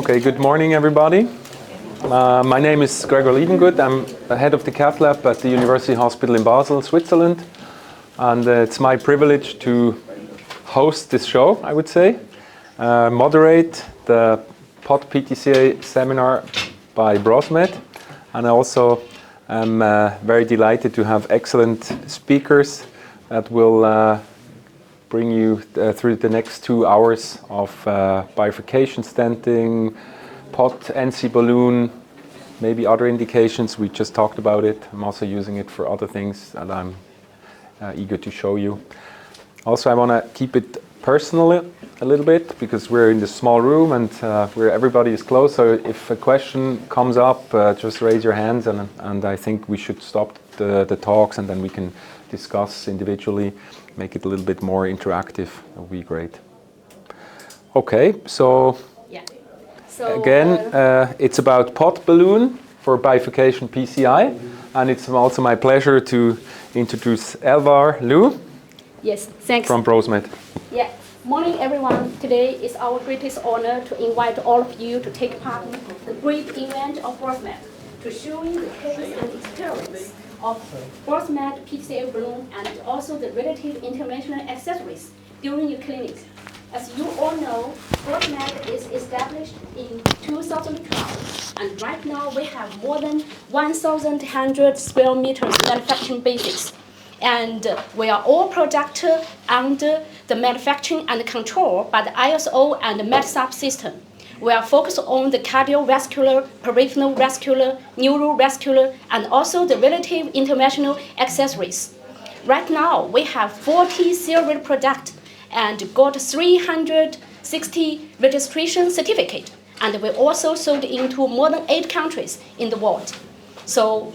Okay, good morning everybody. My name is Gregor Leibundgut. I'm the head of the cath lab at the University Hospital in Basel, Switzerland. And it's my privilege to host this show, I would say. Moderate the POT PTCA seminar by Brosmed. And I also am very delighted to have excellent speakers that will bring you through the next 2 hours of bifurcation stenting, POT, NC balloon, maybe other indications. We just talked about it. I'm also using it for other things that I'm eager to show you. Also, I want to keep it personal a little bit because we're in this small room and where everybody is close. So if a question comes up, just raise your hands and I think we should stop the talks and then we can discuss individually, make it a little bit more interactive. That would be great. Okay, so again, it's about POT balloon for bifurcation PCI, and it's also my pleasure to introduce Elvar Liu. Yes, thanks. From Brosmed. Yeah, morning everyone. Today is our greatest honor to invite all of you to take part in the great event of Brosmed, to showing the case and experience of Brosmed PCI balloon and also the relative interventional accessories during your clinic. As you all know, Brosmed is established in 2012, and right now we have more than 1,100 square meters manufacturing bases. And we are all products under the manufacturing and control by the ISO and the Medside system. We are focused on the cardiovascular, peripheral vascular, neurovascular, and also the relative interventional accessories. Right now, we have 40 serial products and got 360 registration certificates. And we also sold into more than 8 countries in the world. So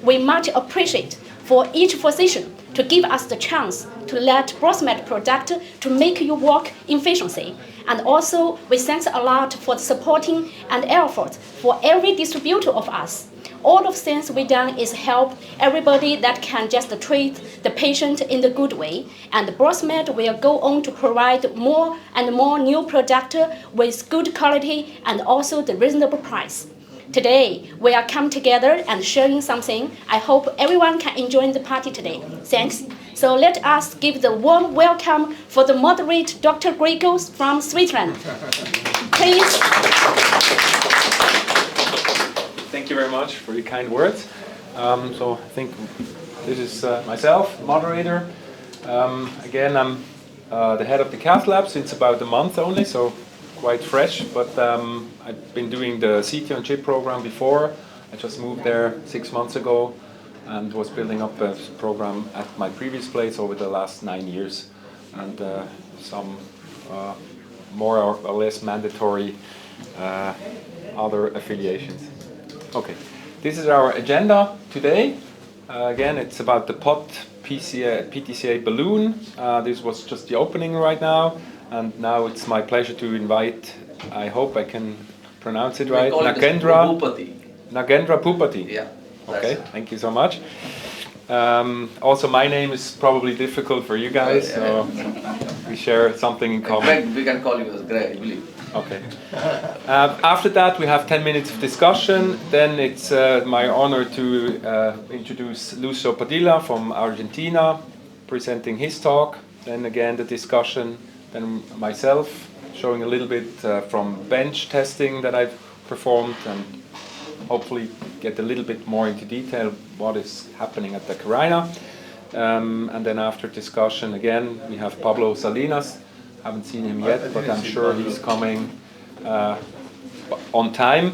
we much appreciate for each physician to give us the chance to let Brosmed product to make you work efficiently. And also, we thanks a lot for the supporting and effort for every distributor of us. All of things we done is help everybody that can just treat the patient in the good way. And Brosmed will go on to provide more and more new product with good quality and also the reasonable price. Today, we are come together and sharing something. I hope everyone can enjoy the party today. Thanks. So let us give the warm welcome for the moderate Dr. Gregor from Switzerland. Please. Thank you very much for your kind words. So I think this is myself, moderator. Again, I'm the head of the cath lab since about a month only, so quite fresh, but I've been doing the CT on chip program before. I just moved there 6 months ago and was building up a program at my previous place over the last 9 years, and some more or less mandatory other affiliations. Okay, this is our agenda today. Again, it's about the POT PTCA balloon. This was just the opening right now. And now it's my pleasure to invite, I hope I can pronounce it right, Nagendra. Boopathy. Nagendra Boopathy. Yeah. Okay, thank you so much. Also, my name is probably difficult for you guys, so we share something in common. Greg, we can call you as Greg, I believe. Okay. After that, we have 10 minutes of discussion. Then it's my honor to introduce Lucio Padilla from Argentina, presenting his talk. Then again, the discussion. Then myself, showing a little bit from bench testing that I've performed and hopefully get a little bit more into detail what is happening at the Carina. And then after discussion again, we have Pablo Salinas. Haven't seen him yet, but I'm sure he's coming on time.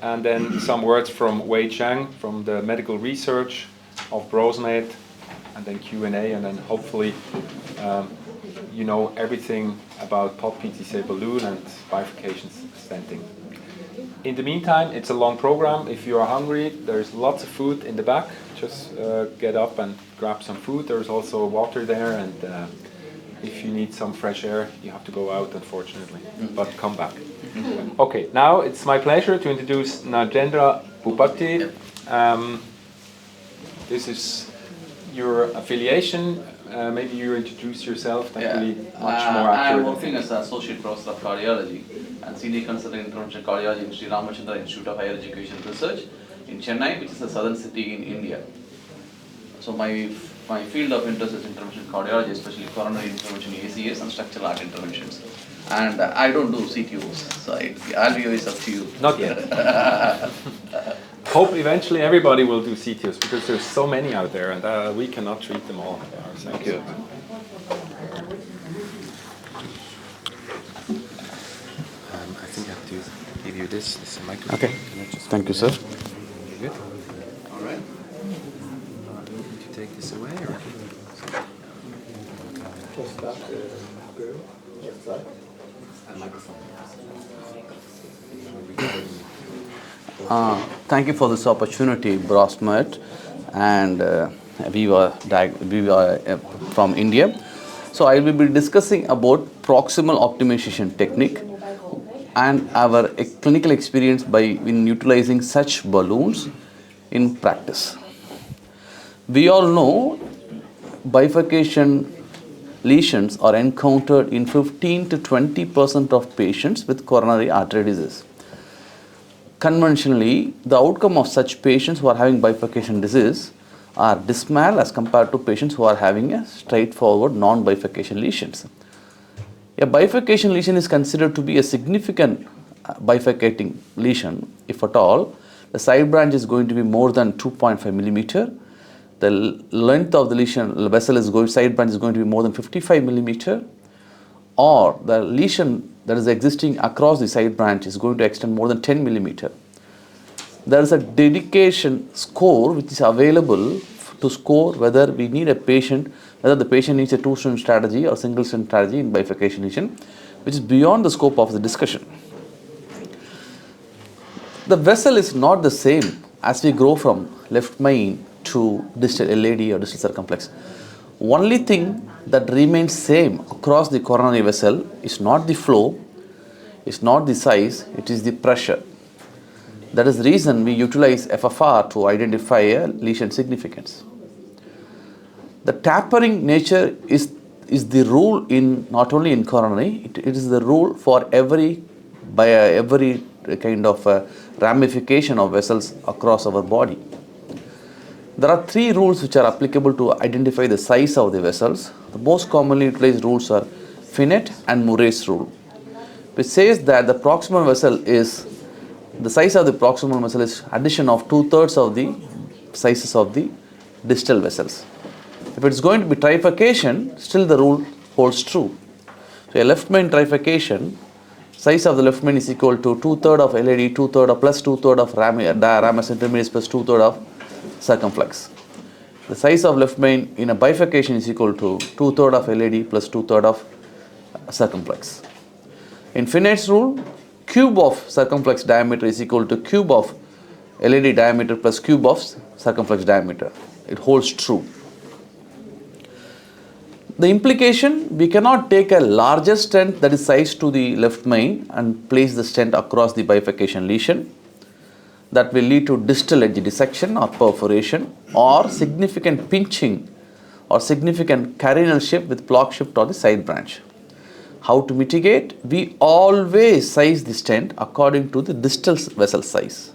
And then some words from Zhang from the medical research of Brosmed, and then Q&A, and then hopefully you know everything about POT PTCA balloon and bifurcation stenting. In the meantime, it's a long program. If you are hungry, there's lots of food in the back. Just get up and grab some food. There's also water there, and if you need some fresh air, you have to go out, unfortunately, but come back. Okay, now it's my pleasure to introduce Nagendra Boopathy. This is your affiliation. Maybe you introduce yourself. That will be much more accurate. I'm working as an associate professor of cardiology and Senior Consultant in Interventional Cardiology in Sri Ramachandra Institute of Higher Education Research in Chennai, which is a southern city in India. So my field of interest is interventional cardiology, especially coronary intervention, ACS, and structural heart interventions. And I don't do CTOs, so RVO is up to you. Not yet. Hope eventually everybody will do CTOs because there's so many out there and we cannot treat them all ourselves. Thank you. I think I have to give you this. This is a microphone. Okay. Thank you, sir. Good. All right. To take this away or? Thank you for this opportunity, Brosmed, and we were from India. So I will be discussing about proximal optimization technique and our clinical experience in utilizing such balloons in practice. We all know bifurcation lesions are encountered in 15 to 20% of patients with coronary artery disease. Conventionally, the outcome of such patients who are having bifurcation disease are dismal as compared to patients who are having a straightforward non-bifurcation lesions. A bifurcation lesion is considered to be a significant bifurcating lesion. If at all, the side branch is going to be more than 2.5 millimeter. The length of the lesion, the vessel is going, side branch is going to be more than 55 millimeter, or the lesion that is existing across the side branch is going to extend more than 10 millimeter. There is a dedication score which is available to score whether we need a patient, whether the patient needs a two-stent strategy or single-stent strategy in bifurcation lesion, which is beyond the scope of the discussion. The vessel is not the same as we grow from left main to distal LAD or distal circumflex. Only thing that remains same across the coronary vessel is not the flow, is not the size, it is the pressure. That is the reason we utilize FFR to identify a lesion significance. The tapering nature is the rule in not only in coronary, it is the rule for every kind of ramification of vessels across our body. There are three rules which are applicable to identify the size of the vessels. The most commonly utilized rules are Finet and Murray's rule, which says that the proximal vessel is, the size of the proximal vessel is addition of 2/3 of the sizes of the distal vessels. If it is going to be trifurcation, still the rule holds true. So a left main trifurcation, size of the left main is equal to 2/3 of LAD, 2/3 of plus 2/3 of ramus intermedius plus 2/3 of circumflex. The size of left main in a bifurcation is equal to 2/3 of LAD plus 2/3 of circumflex. In Finet's rule, cube of circumflex diameter is equal to cube of LAD diameter plus cube of circumflex diameter. It holds true. The implication, we cannot take a larger stent that is sized to the left main and place the stent across the bifurcation lesion. That will lead to distal edge dissection or perforation or significant pinching or significant carinal shift with block shift on the side branch. How to mitigate? We always size the stent according to the distal vessel size.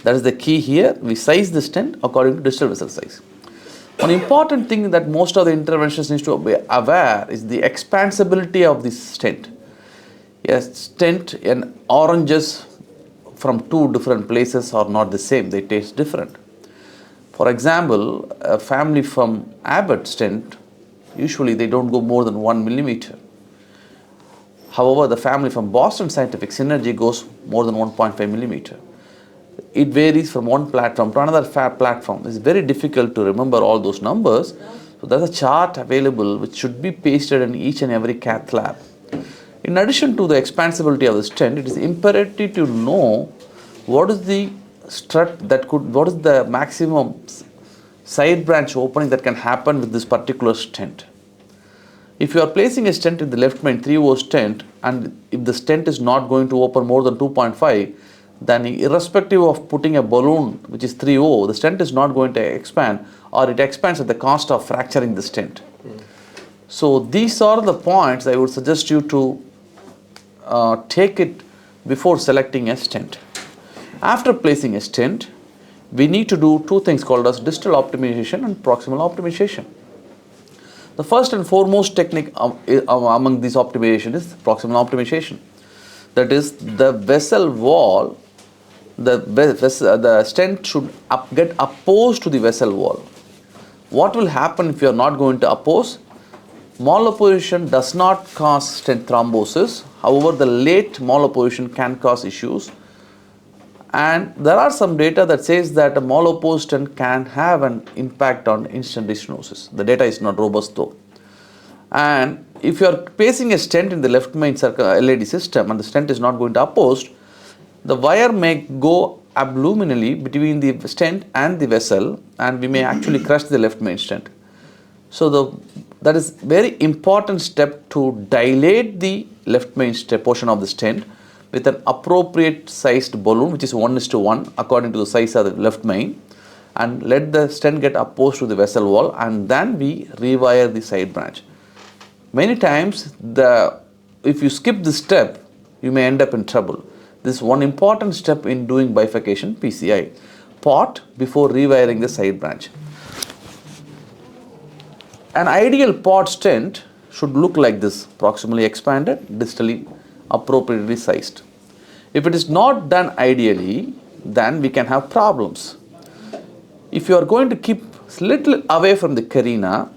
That is the key here. We size the stent according to distal vessel size. One important thing that most of the interventions need to be aware is the expansibility of the stent. Yes, stent and oranges from two different places are not the same. They taste different. For example, a family from Abbott stent, usually they don't go more than 1 millimeter. However, the family from Boston Scientific Synergy goes more than 1.5 millimeter. It varies from one platform to another platform. It's very difficult to remember all those numbers. So there's a chart available which should be pasted in each and every cath lab. In addition to the expansibility of the stent, it is imperative to know what is the what is the maximum side branch opening that can happen with this particular stent. If you are placing a stent in the left main 3/0 stent, and if the stent is not going to open more than 2.5, then irrespective of putting a balloon which is 3/0, the stent is not going to expand, or it expands at the cost of fracturing the stent. So these are the points I would suggest you to take it before selecting a stent. After placing a stent, we need to do two things called as distal optimization and proximal optimization. The first and foremost technique among these optimization is proximal optimization. That is, the vessel wall, the stent should get opposed to the vessel wall. What will happen if you are not going to oppose? Malopposition does not cause stent thrombosis. However, the late malopposition can cause issues. And there are some data that says that a malopposed stent can have an impact on in-stent restenosis. The data is not robust though. And if you are placing a stent in the left main LAD system and the stent is not going to oppose, the wire may go abluminally between the stent and the vessel, and we may actually crush the left main stent. So that is very important step to dilate the left main portion of the stent with an appropriate sized balloon, which is 1:1 according to the size of the left main, and let the stent get opposed to the vessel wall, and then we rewire the side branch. Many times, if you skip this step, you may end up in trouble. This is one important step in doing bifurcation PCI. POT before rewiring the side branch. An ideal POT stent should look like this: proximally expanded, distally appropriately sized. If it is not done ideally, then we can have problems. If you are going to keep little away from the carina,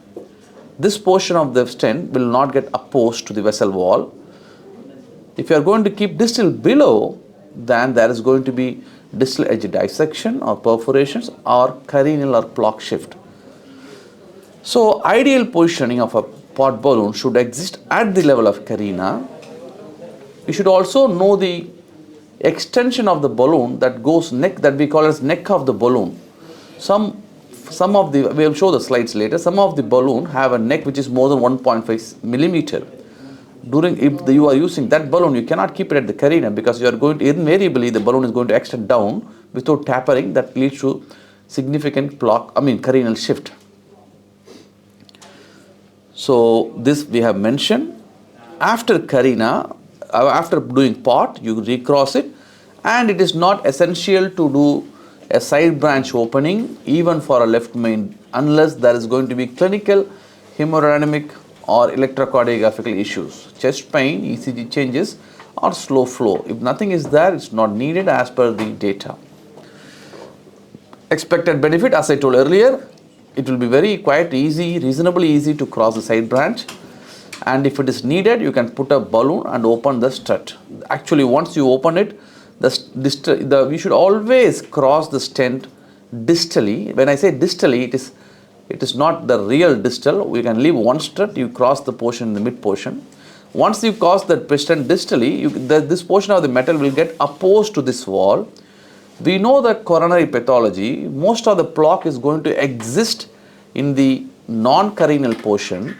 this portion of the stent will not get opposed to the vessel wall. If you are going to keep distal below, then there is going to be distal edge dissection or perforations or carinal or block shift. So ideal positioning of a POT balloon should exist at the level of carina. You should also know the extension of the balloon that goes neck, that we call as neck of the balloon. Some of the, we will show the slides later, some of the balloon have a neck which is more than 1.5 millimeter. If you are using that balloon, you cannot keep it at the carina, because you are going to, invariably the balloon is going to extend down without tapering. That leads to significant carinal shift. So this we have mentioned. After carina, after doing POT, you recross it, and it is not essential to do a side branch opening even for a left main unless there is going to be clinical hemodynamic or electrocardiographical issues, chest pain, ECG changes, or slow flow. If nothing is there, it's not needed as per the data. Expected benefit, as I told earlier, it will be quite easy, reasonably easy to cross the side branch. And if it is needed, you can put a balloon and open the strut. Actually, once you open it, we should always cross the stent distally. When I say distally, it is not the real distal. We can leave one strut, you cross the portion in the mid portion. Once you cross that stent distally, this portion of the metal will get opposed to this wall. We know that coronary pathology, most of the plaque is going to exist in the non-carinal portion.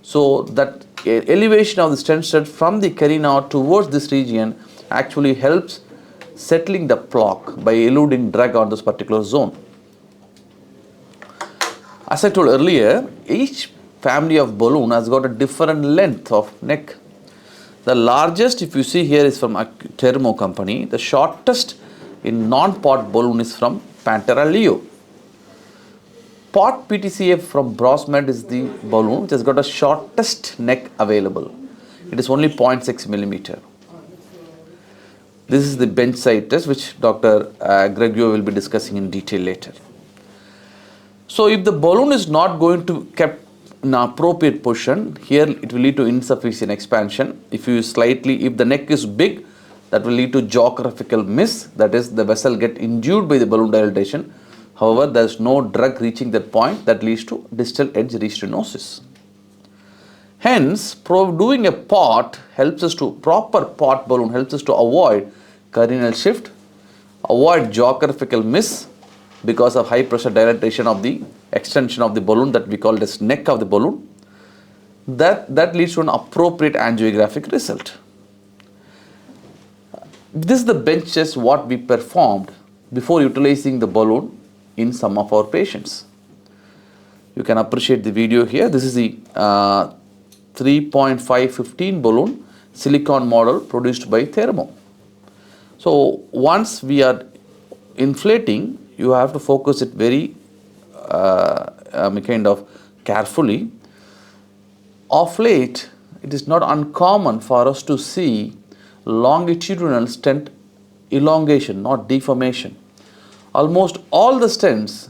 So that elevation of the stent strut from the carina towards this region actually helps settling the plaque by eluding drag on this particular zone. As I told earlier, each family of balloon has got a different length of neck. The largest, if you see here, is from Thermo company. The shortest in non-POT balloon is from Pantera Leo. POT PTCA from Brosmed is the balloon which has got a shortest neck available. It is only 0.6 millimeter. This is the Bedside test, which Dr. Gregor will be discussing in detail later. So if the balloon is not going to kept in an appropriate position, here it will lead to insufficient expansion. If the neck is big, that will lead to geographical miss, that is, the vessel get induced by the balloon dilatation. However, there is no drug reaching that point, that leads to distal edge restenosis. Hence, doing a POT helps us to, proper POT balloon helps us to avoid carinal shift, avoid geographical miss because of high pressure dilatation of the extension of the balloon that we call as neck of the balloon. That leads to an appropriate angiographic result. This is the bench test what we performed before utilizing the balloon in some of our patients. You can appreciate the video here. This is the 3.515 balloon silicon model produced by Thermo. So once we are inflating, you have to focus it very kind of carefully. Of late, it is not uncommon for us to see longitudinal stent elongation, not deformation. Almost all the stents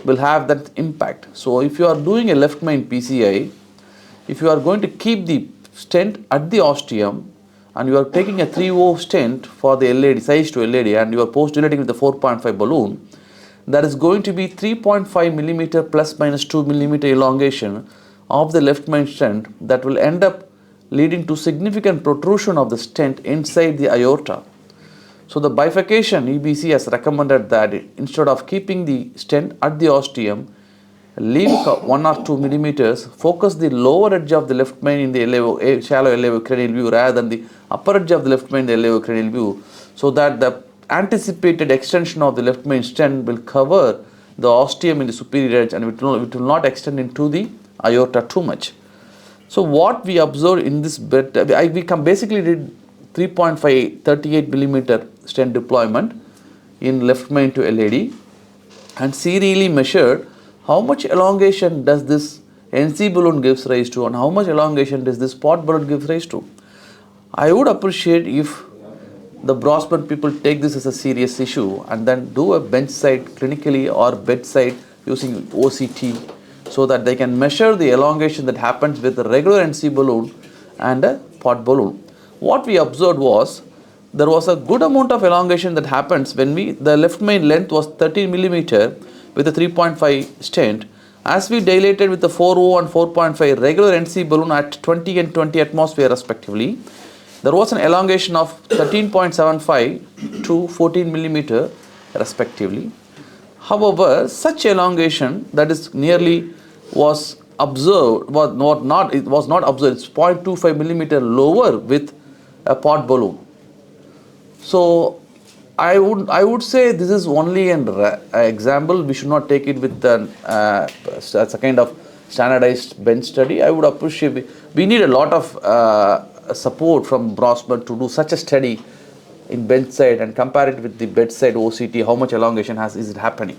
will have that impact. So if you are doing a left main PCI, if you are going to keep the stent at the ostium and you are taking a 3O stent for the LAD, size to LAD, and you are post-dilating with the 4.5 balloon, there is going to be 3.5 millimeter plus minus 2 millimeter elongation of the left main stent that will end up leading to significant protrusion of the stent inside the aorta. So the bifurcation EBC has recommended that instead of keeping the stent at the ostium, leave 1 or 2 millimeters, focus the lower edge of the left main in the shallow elevocranial view rather than the upper edge of the left main in the elevocranial view, so that the anticipated extension of the left main stent will cover the ostium in the superior edge and it will not extend into the aorta too much. So what we observed in this bed, we basically did 3.5 38 millimeter stent deployment in left main to LAD and serially measured how much elongation does this NC balloon gives rise to and how much elongation does this POT balloon give rise to. I would appreciate if the Brosmed people take this as a serious issue and then do a benchside clinically or bedside using OCT so that they can measure the elongation that happens with a regular NC balloon and a POT balloon. What we observed was there was a good amount of elongation that happens when the left main length was 13 millimeter with a 3.5 stent. As we dilated with the 4O and 4.5 regular NC balloon at 20 and 20 atmosphere respectively, there was an elongation of 13.75 to 14 millimeter respectively. However, such elongation that is nearly was observed, it was not observed, it's 0.25 millimeter lower with a POT balloon. So I would say this is only an example. We should not take it with as a kind of standardized bench study. I would appreciate we need a lot of support from Brosmed to do such a study in bedside and compare it with the bedside OCT. How much elongation is it happening?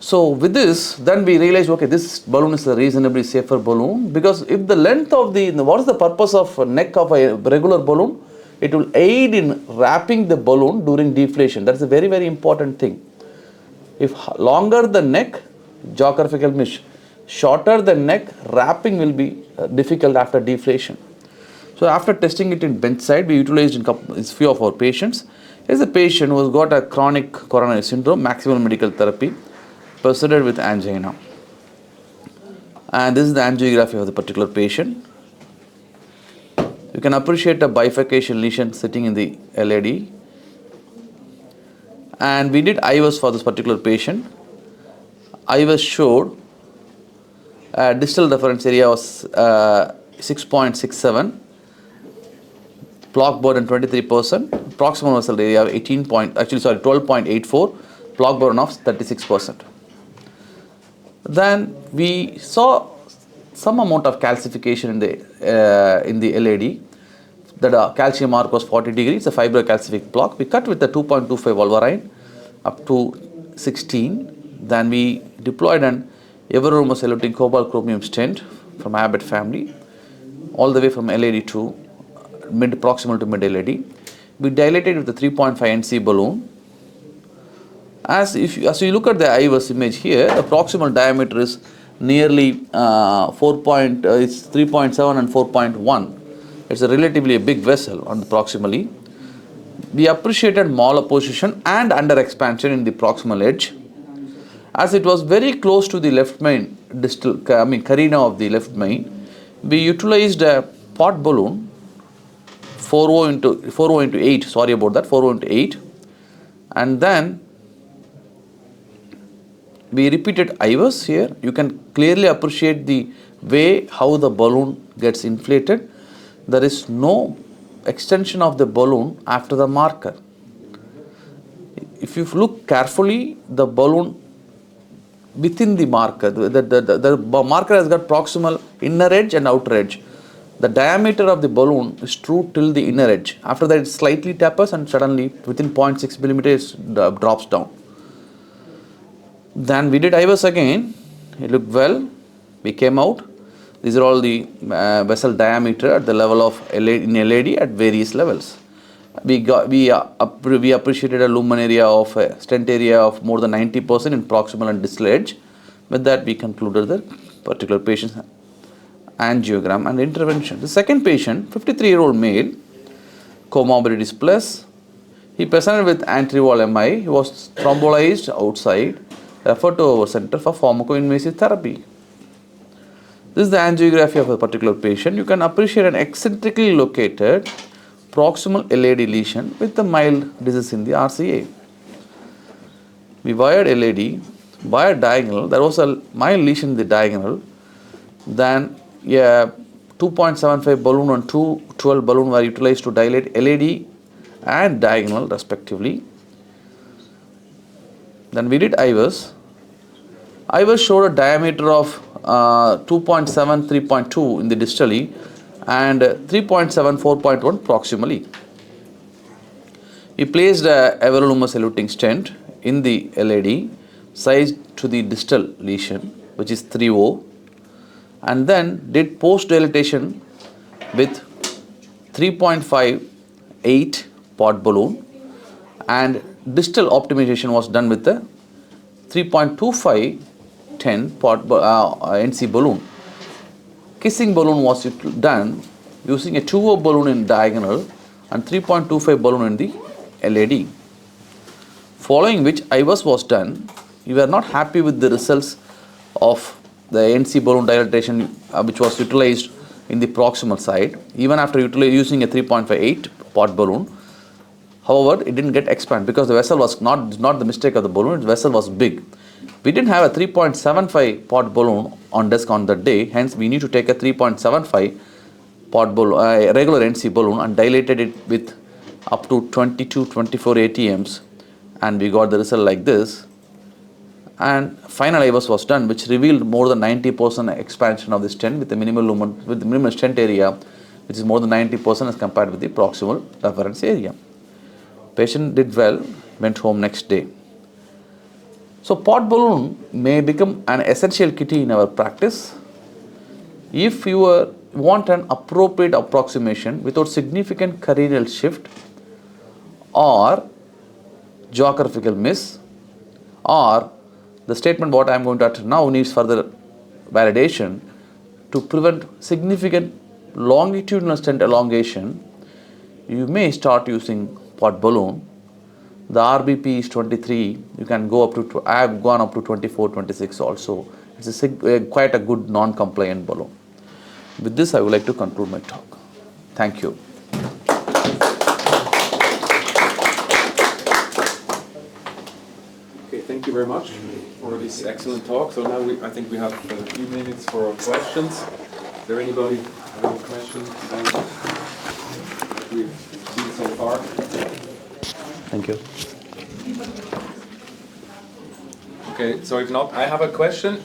So with this, then we realized, okay, this balloon is a reasonably safer balloon, because if the length of what is the purpose of a neck of a regular balloon? It will aid in wrapping the balloon during deflation. That's a very, very important thing. If longer the neck, geographical mesh, shorter the neck, wrapping will be difficult after deflation. So after testing it in bedside, we utilized in few of our patients. Here's a patient who has got a chronic coronary syndrome, maximal medical therapy, proceeded with angina. And this is the angiography of the particular patient. You can appreciate a bifurcation lesion sitting in the LAD. And we did IVUS for this particular patient. IVUS showed distal reference area was 6.67, block burden 23%, proximal vessel area of 12.84, block burden of 36%. Then we saw some amount of calcification in the LAD. The calcium mark was 40 degrees, a fibrocalcific block. We cut with the 2.25 Wolverine up to 16. Then we deployed an everolimus eluting cobalt chromium stent from Abbott family, all the way from LAD to proximal to mid LAD. We dilated with the 3.5 NC balloon. As you look at the IVUS image here, the proximal diameter is nearly it's 3.7 and 4.1. It's a relatively big vessel on the proximally. We appreciated malapposition and under expansion in the proximal edge. As it was very close to the left main carina of the left main, we utilized a POT balloon 4O into 8, sorry about that, 4O into 8, and then we repeated IVUS here. You can clearly appreciate the way how the balloon gets inflated. There is no extension of the balloon after the marker. If you look carefully, the balloon within the marker, the marker has got proximal inner edge and outer edge. the diameter of the balloon is true till the inner edge. After that, it slightly tapers and suddenly within 0.6 millimeters it drops down. Then we did IVUS again. It looked well. We came out. These are all the vessel diameter at the level of in LAD at various levels. We appreciated a lumen area of stent area of more than 90% in proximal and distal edge. With that, we concluded the particular patient's angiogram and intervention. The second patient, 53-year-old male, comorbidities plus. He presented with anterior wall MI. He was thrombolized outside, referred to our center for pharmacoinvasive therapy. This is the angiography of a particular patient. You can appreciate an eccentrically located proximal LAD lesion with a mild disease in the RCA. We wired LAD, wired diagonal. There was a mild lesion in the diagonal. Then 2.75 balloon and 212 balloon were utilized to dilate LAD and diagonal respectively. Then we did IVUS. IVUS showed a diameter of 2.7, 3.2 in the distally and 3.7, 4.1 proximally. We placed a everolumus eluting stent in the LAD sized to the distal lesion, which is 3O, and then did post dilatation with 3.58 pot balloon, and distal optimization was done with the 3.25 10 pot NC balloon. Kissing balloon was done using a 2O balloon in diagonal and 3.25 balloon in the LAD. Following which IVUS was done. We were not happy with the results of the NC balloon dilatation which was utilized in the proximal side, even after using a 3.58 pot balloon. However, it didn't get expanded because the vessel was not the mistake of the balloon, the vessel was big. We didn't have a 3.75 pot balloon on desk on that day, hence we need to take a 3.75 pot balloon, regular NC balloon, and dilated it with up to 22-24 ATMs, and we got the result like this. And final IVUS was done, which revealed more than 90% expansion of the stent with the minimal lumen, with the minimal stent area, which is more than 90% as compared with the proximal reference area. Patient did well, went home next day. So pot balloon may become an essential kitty in our practice if you want an appropriate approximation without significant cardiac shift or geographical miss, or the statement what I am going to utter now needs further validation to prevent significant longitudinal stent elongation. You may start using pot balloon. The RBP is 23. You can go up to, I have gone up to 24, 26 also. It's quite a good non-compliant balloon. With this, I would like to conclude my talk. Thank you. Okay, thank you very much for this excellent talk. So now I think we have a few minutes for questions. Is there anybody have any questions about what we've seen so far? Thank you. Okay, so if not, I have a question.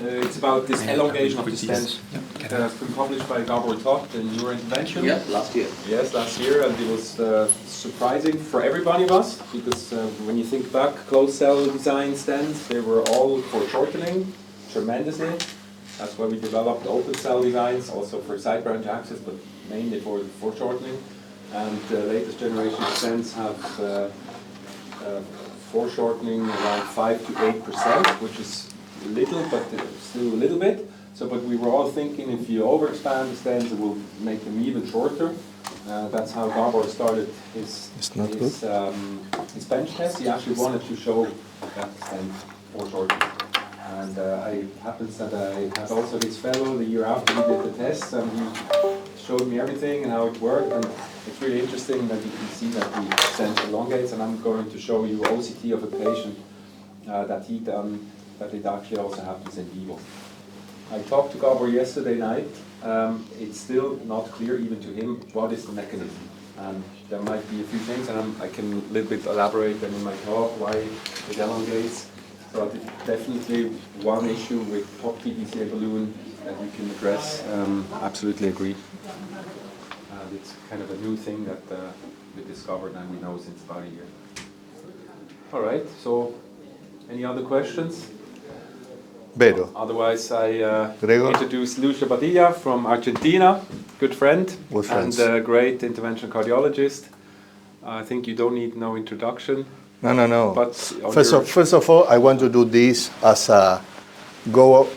It's about this elongation of the stent. It has been published by Gabor Todt in Neurointervention. Yeah, last year. Yes, last year, and it was surprising for everybody of us, because when you think back, closed cell design stents, they were all for shortening tremendously. That's why we developed open cell designs, also for side branch access, but mainly for shortening. And the latest generation of stents have foreshortening around 5 to 8%, which is little, but still a little bit. So, but we were all thinking if you overexpand the stents, it will make them even shorter. That's how Gabor started his bench test. He actually wanted to show that stent foreshortening. And I happens that I had also his fellow the year after we did the test, and he showed me everything and how it worked. And it's really interesting that you can see that the stent elongates, and I'm going to show you OCT of a patient that he done, that it actually also happens in vivo. I talked to Gabor yesterday night. It's still not clear even to him what is the mechanism. And there might be a few things, and I can a little bit elaborate them in my talk why it elongates. But definitely one issue with POT PCI balloon that we can address. Absolutely agree. It's kind of a new thing that we discovered and we know since about a year. All right, so any other questions? Vero. Otherwise, I Gregor. introduce Lucio Padilla from Argentina, good friend, We're friends. and a great interventional cardiologist. I think you don't need no introduction. No. But First of all, I want to do this as a go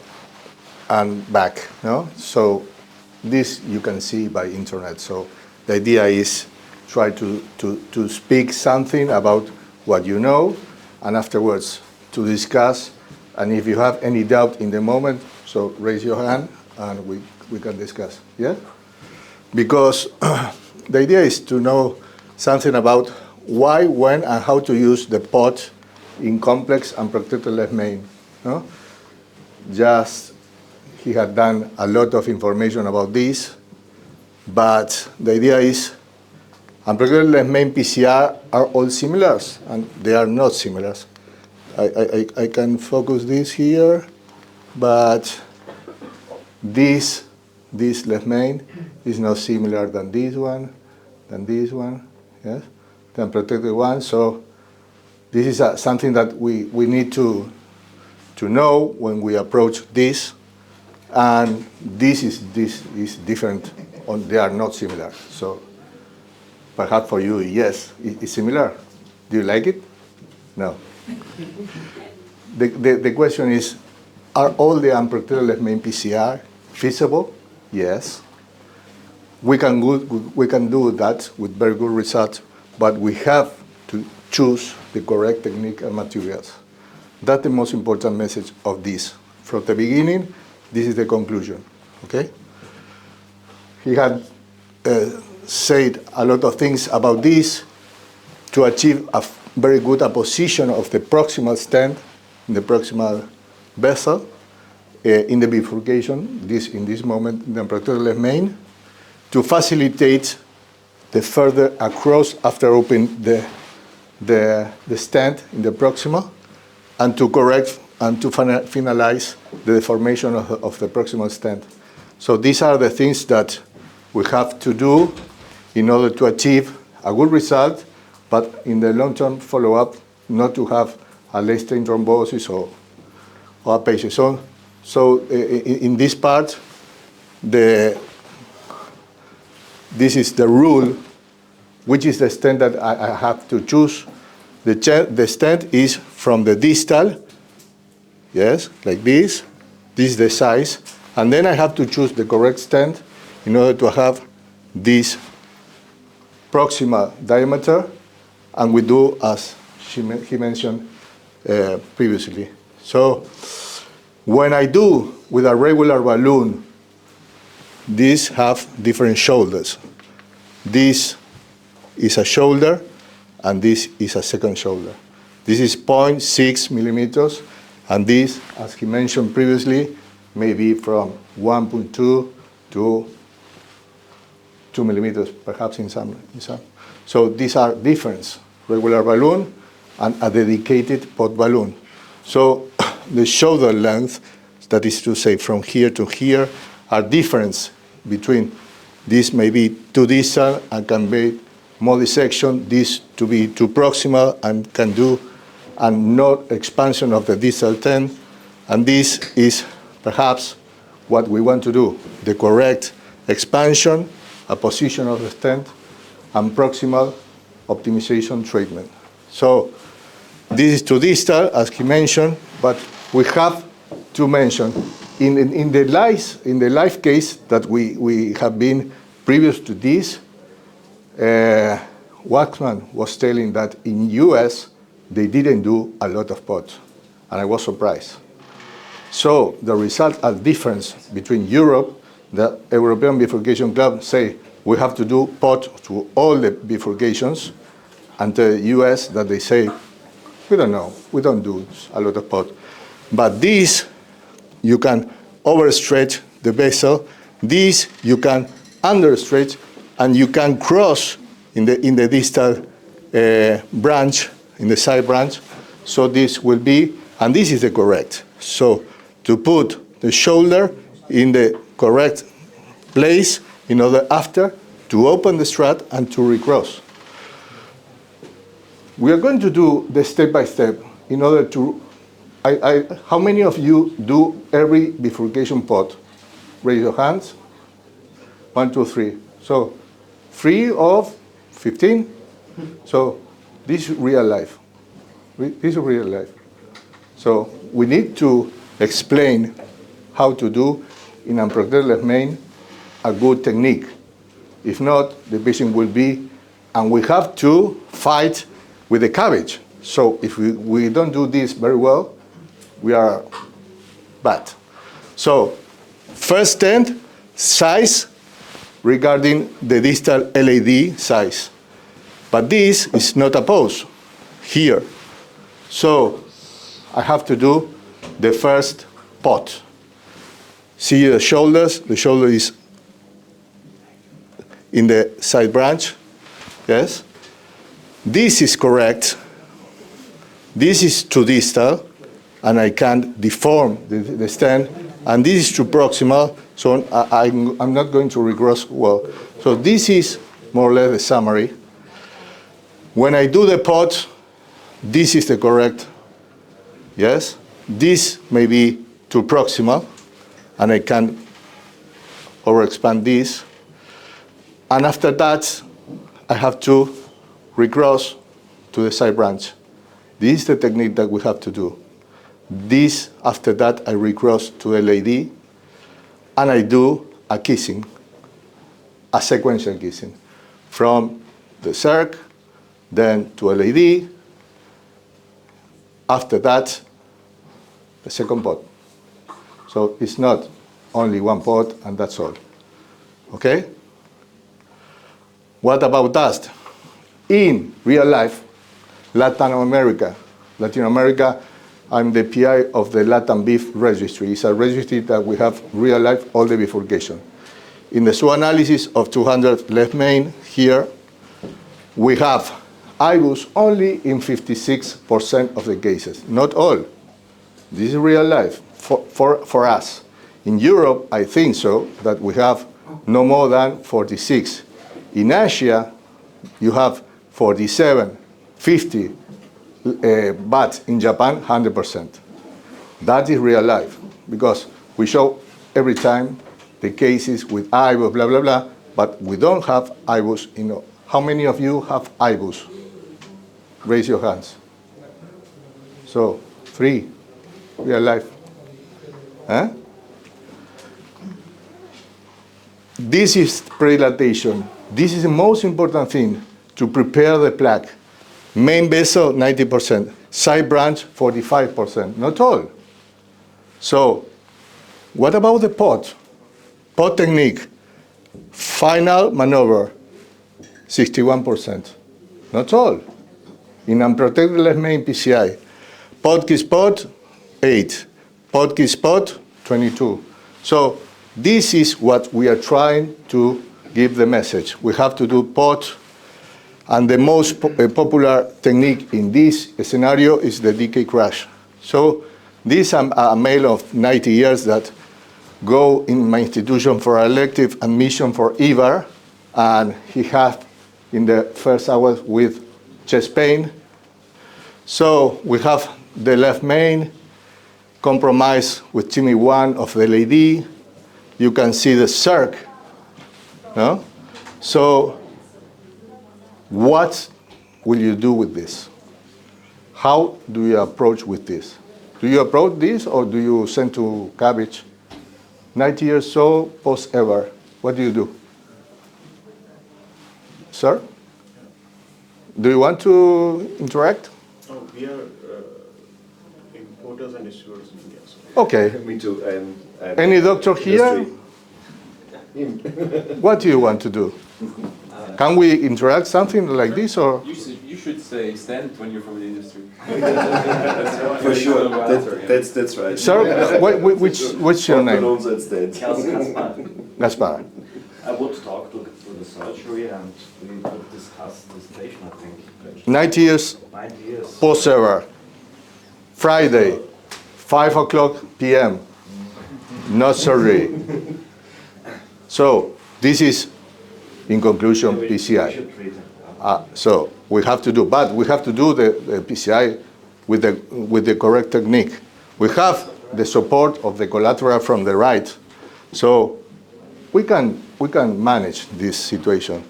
and back. No? So this you can see by internet. So the idea is try to speak something about what you know, and afterwards to discuss. And if you have any doubt in the moment, so raise your hand and we can discuss. Yeah? Because the idea is to know something about why, when, and how to use the POT in complex and protected left main. No? Just he had done a lot of information about this, but the idea is unprotected left main PCI are all similar, and they are not similar. I can focus this here, but this left main is not similar than this one, yes, the unprotected one. So this is something that we need to know when we approach this, and this is different. They are not similar. So perhaps for you, yes, it's similar. Do you like it? No. The question is, are all the unprotected left main PCR feasible? Yes. We can do that with very good results, but we have to choose the correct technique and materials. That's the most important message of this. From the beginning, this is the conclusion. Okay? He had said a lot of things about this to achieve a very good apposition of the proximal stent in the proximal vessel in the bifurcation, in this moment, the unprotected left main, to facilitate the further across after opening the stent in the proximal, and to correct and to finalize the deformation of the proximal stent. So these are the things that we have to do in order to achieve a good result, but in the long-term follow-up, not to have a late-stage thrombosis or a patient. So in this part, this is the rule, which is the stent that I have to choose. The stent is from the distal, yes, like this. This is the size. And then I have to choose the correct stent in order to have this proximal diameter, and we do as he mentioned previously. So when I do with a regular balloon, these have different shoulders. This is a shoulder, and this is a second shoulder. This is 0.6 millimeters, and this, as he mentioned previously, may be from 1.2 to 2 millimeters, perhaps in some. So these are different, regular balloon and a dedicated POT balloon. So the shoulder length, that is to say from here to here, are different between this may be too distal and can be more dissection, this to be too proximal and can do a not expansion of the distal stent, and this is perhaps what we want to do, the correct expansion, a position of the stent, and proximal optimization treatment. So this is too distal, as he mentioned, but we have to mention in the life case that we have been previous to this, Waxman was telling that in US they didn't do a lot of POT, and I was surprised. So the results are different between Europe. The European Bifurcation Club say we have to do POT to all the bifurcations, and the US that they say, we don't know, we don't do a lot of POT. But this, you can overstretch the vessel. This, you can understretch, and you can cross in the distal branch, in the side branch. So this will be, and this is the correct. So to put the shoulder in the correct place in order after to open the strut and to recross. We are going to do the step-by-step in order to, how many of you do every bifurcation POT? Raise your hands. 1, 2, 3. So 3 of 15. So this is real life. This is real life. So we need to explain how to do in unprotected left main a good technique. If not, the patient will be, and we have to fight with the cabbage. So if we don't do this very well, we are bad. So first stent, size regarding the distal LAD size. But this is not a pose here. So I have to do the first POT. See the shoulders? The shoulder is in the side branch. Yes? This is correct. This is too distal, and I can't deform the stent. And this is too proximal, so I'm not going to recross well. So this is more or less the summary. When I do the POT, this is the correct. Yes? This may be too proximal, and I can overexpand this. And after that, I have to recross to the side branch. This is the technique that we have to do. This, after that, I recross to LAD, and I do a kissing, a sequential kissing, from the circ, then to LAD, after that, the second POT. So it's not only one POT, and that's all. Okay? What about dust? In real life, Latin America, I'm the PI of the Latin BIF registry. It's a registry that we have real life all the bifurcation. In the SWO analysis of 200 left main here, we have IBUS only in 56% of the cases, not all. This is real life for us. In Europe, I think so, that we have no more than 46. In Asia, you have 47, 50, but in Japan, 100%. That is real life, because we show every time the cases with IBUS, blah, blah, blah, but we don't have IBUS. How many of you have IBUS? Raise your hands. So, 3, real life. Huh? This is predilatation. This is the most important thing to prepare the plaque. Main vessel, 90%. Side branch, 45%. Not all. So, what about the POT? POT technique. Final maneuver, 61%. Not all. In unprotected left main PCI. POT kiss POT, 8. POT kiss POT, 22. So, this is what we are trying to give the message. We have to do POT, and the most popular technique in this scenario is the DK crash. So this a male of 90 years that go in my institution for elective admission for EVAR, and he had in the first hours with chest pain. So we have the left main compromise with Timmy 1 of the LAD. You can see the circ. No? So what will you do with this? How do you approach with this? Do you approach this, or do you send to cabbage? 90 years old, post-ever. What do you do? Sir? Do you want to interact? Oh, we are importers and distributors in India. So. Okay. Me too. And any doctor here? What do you want to do? Can we interact something like this, or? You should say stand when you're from the industry. For sure. That's right. Sir, what's your name? Gaspar. I would talk to the surgery, and we would discuss this patient, I think. 90 years, 90 years. post-ever, Friday, 5 o'clock p.m. not surgery. So this is, in conclusion, PCI. So we have to do, but we have to do the PCI with the correct technique. We have the support of the collateral from the right, so we can manage this situation.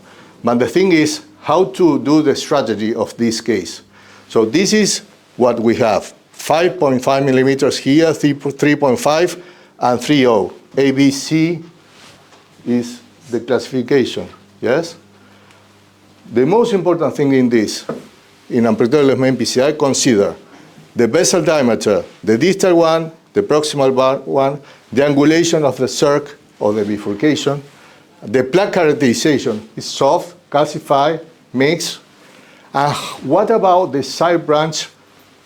But the thing is how to do the strategy of this case. So this is what we have: 5.5 millimeters here, 3.5, and 3.0. ABC is the classification. Yes. The most important thing in this, in unprotected left main PCI, consider the vessel diameter, the distal one, the proximal one, the angulation of the circ or the bifurcation, the plaque characterization is soft, calcified, mixed, and what about the side branch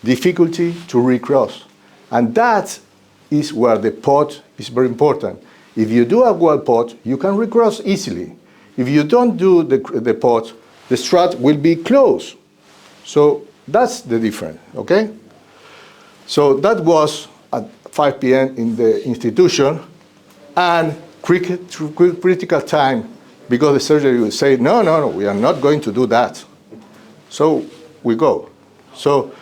difficulty to recross? And that is where the POT is very important. If you do a well POT, you can recross easily. If you don't do the POT, the strut will be closed. So that's the difference, okay? So that was at 5 p.m. in the institution, and critical time, because the surgery will say, no, we are not going to do that. So we go. So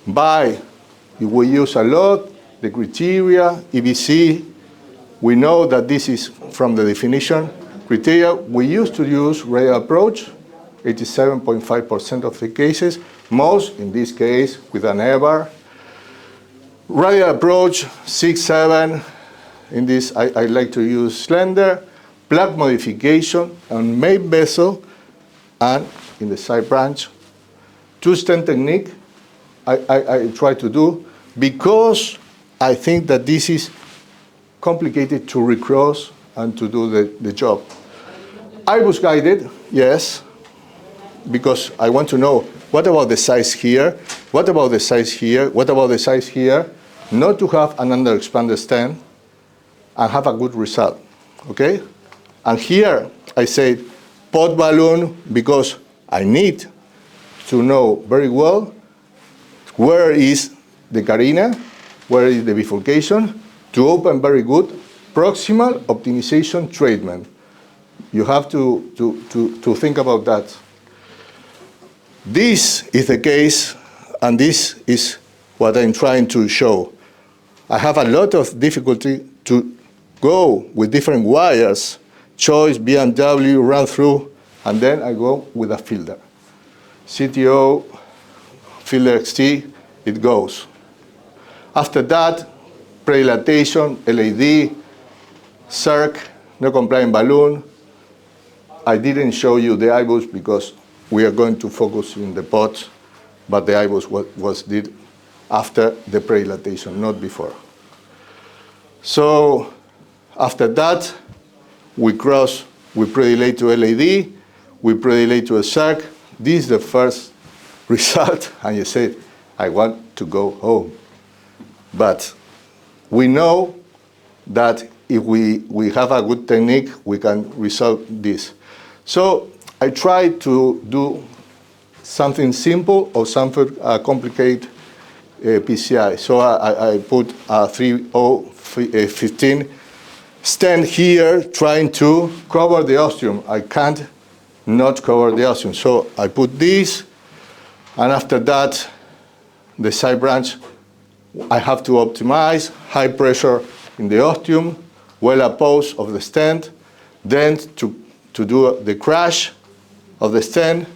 we use a lot, the criteria, EBC, we know that this is from the definition. Criteria, we used to use radial approach, 87.5% of the cases, most in this case with an EVAR. Radial approach, 6, 7. In this, I like to use slender, plaque modification on main vessel, and in the side branch. Two-stent technique, I try to do, because I think that this is complicated to recross and to do the job. I was guided, yes, because I want to know, what about the size here? What about the size here? What about the size here? Not to have an under-expanded stent and have a good result, okay? And here I say POT balloon, because I need to know very well where is the carina, where is the bifurcation, to open very good proximal optimization treatment. You have to think about that. This is the case, and this is what I'm trying to show. I have a lot of difficulty to go with different wires, choice, BMW, run through, and then I go with a filter. CTO, filter XT, it goes. After that, predilatation, LAD, circ, no compliant balloon. I didn't show you the IBUS because we are going to focus in the POT, but the IBUS was did after the predilatation, not before. So after that, we predilate to LAD, we predilate to a circ. This is the first result, and you say, I want to go home. But we know that if we have a good technique, we can resolve this. So I try to do something simple or something complicated PCI. So I put a 3.015 stand here trying to cover the ostium. I can't not cover the ostium. So I put this, and after that, the side branch, I have to optimize high pressure in the ostium, well opposed of the stent, then to do the crash of the stent,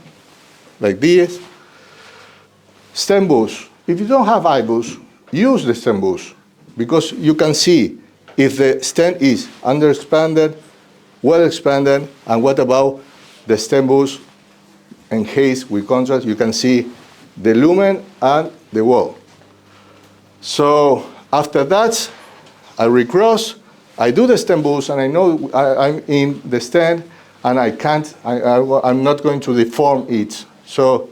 like this. Stent boost. If you don't have IBUS, use the stent boost, because you can see if the stent is underexpanded, well expanded, and what about the stent boost enhanced with contrast. You can see the lumen and the wall. So after that, I recross, I do the stent boost, and I know I'm in the stent, and I'm not going to deform it. So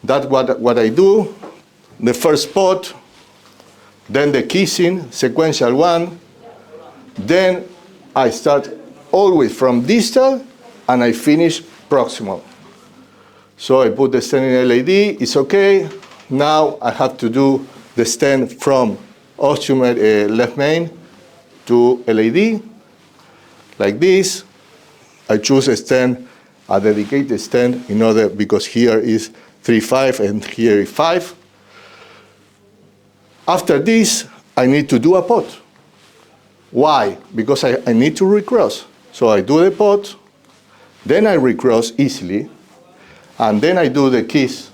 that's what I do. The first POT, then the kissing, sequential one. Then I start always from distal, and I finish proximal. So I put the stent in LAD, it's okay. Now I have to do the stent from ostium left main to LAD, like this. I choose a stent, a dedicated stent, in order, because here is 3.5 and here is 5. After this, I need to do a POT. Why? Because I need to recross. So I do the POT, then I recross easily, and then I do the kiss.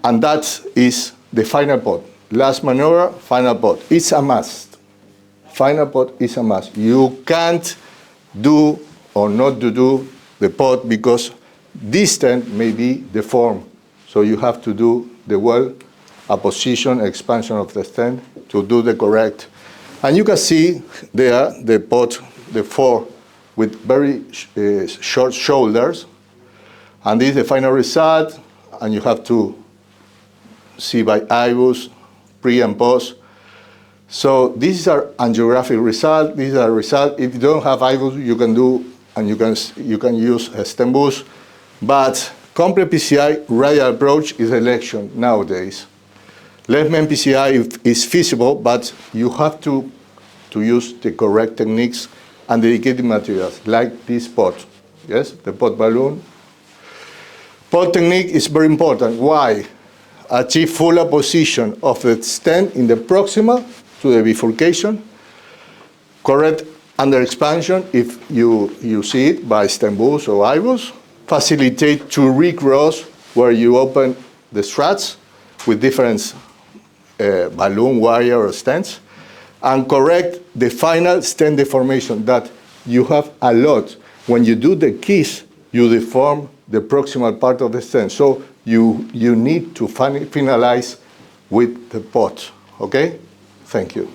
And that is the final POT. Last maneuver, final POT. It's a must. Final POT is a must. You can't do or not do the POT because this stent may be deformed. So you have to do the well apposition, expansion of the stent to do the correct. And you can see there the POT, the 4 with very short shoulders. And this is the final result. And you have to see by IBUS, pre and post. So these are angiographic results. These are results. If you don't have IBUS, you can do, and you can use a stent boost. But complete PCI radial approach is election nowadays. Left main PCI is feasible, but you have to use the correct techniques and dedicated materials, like this POT. Yes, the POT balloon. POT technique is very important. Why? Achieve full apposition of the stent in the proximal to the bifurcation. Correct under expansion if you see it by stent boost or IBUS. Facilitate to recross where you open the struts with different balloon, wire, or stents. And correct the final stent deformation that you have a lot. When you do the kiss, you deform the proximal part of the stent. So you need to finalize with the POT. Okay? Thank you.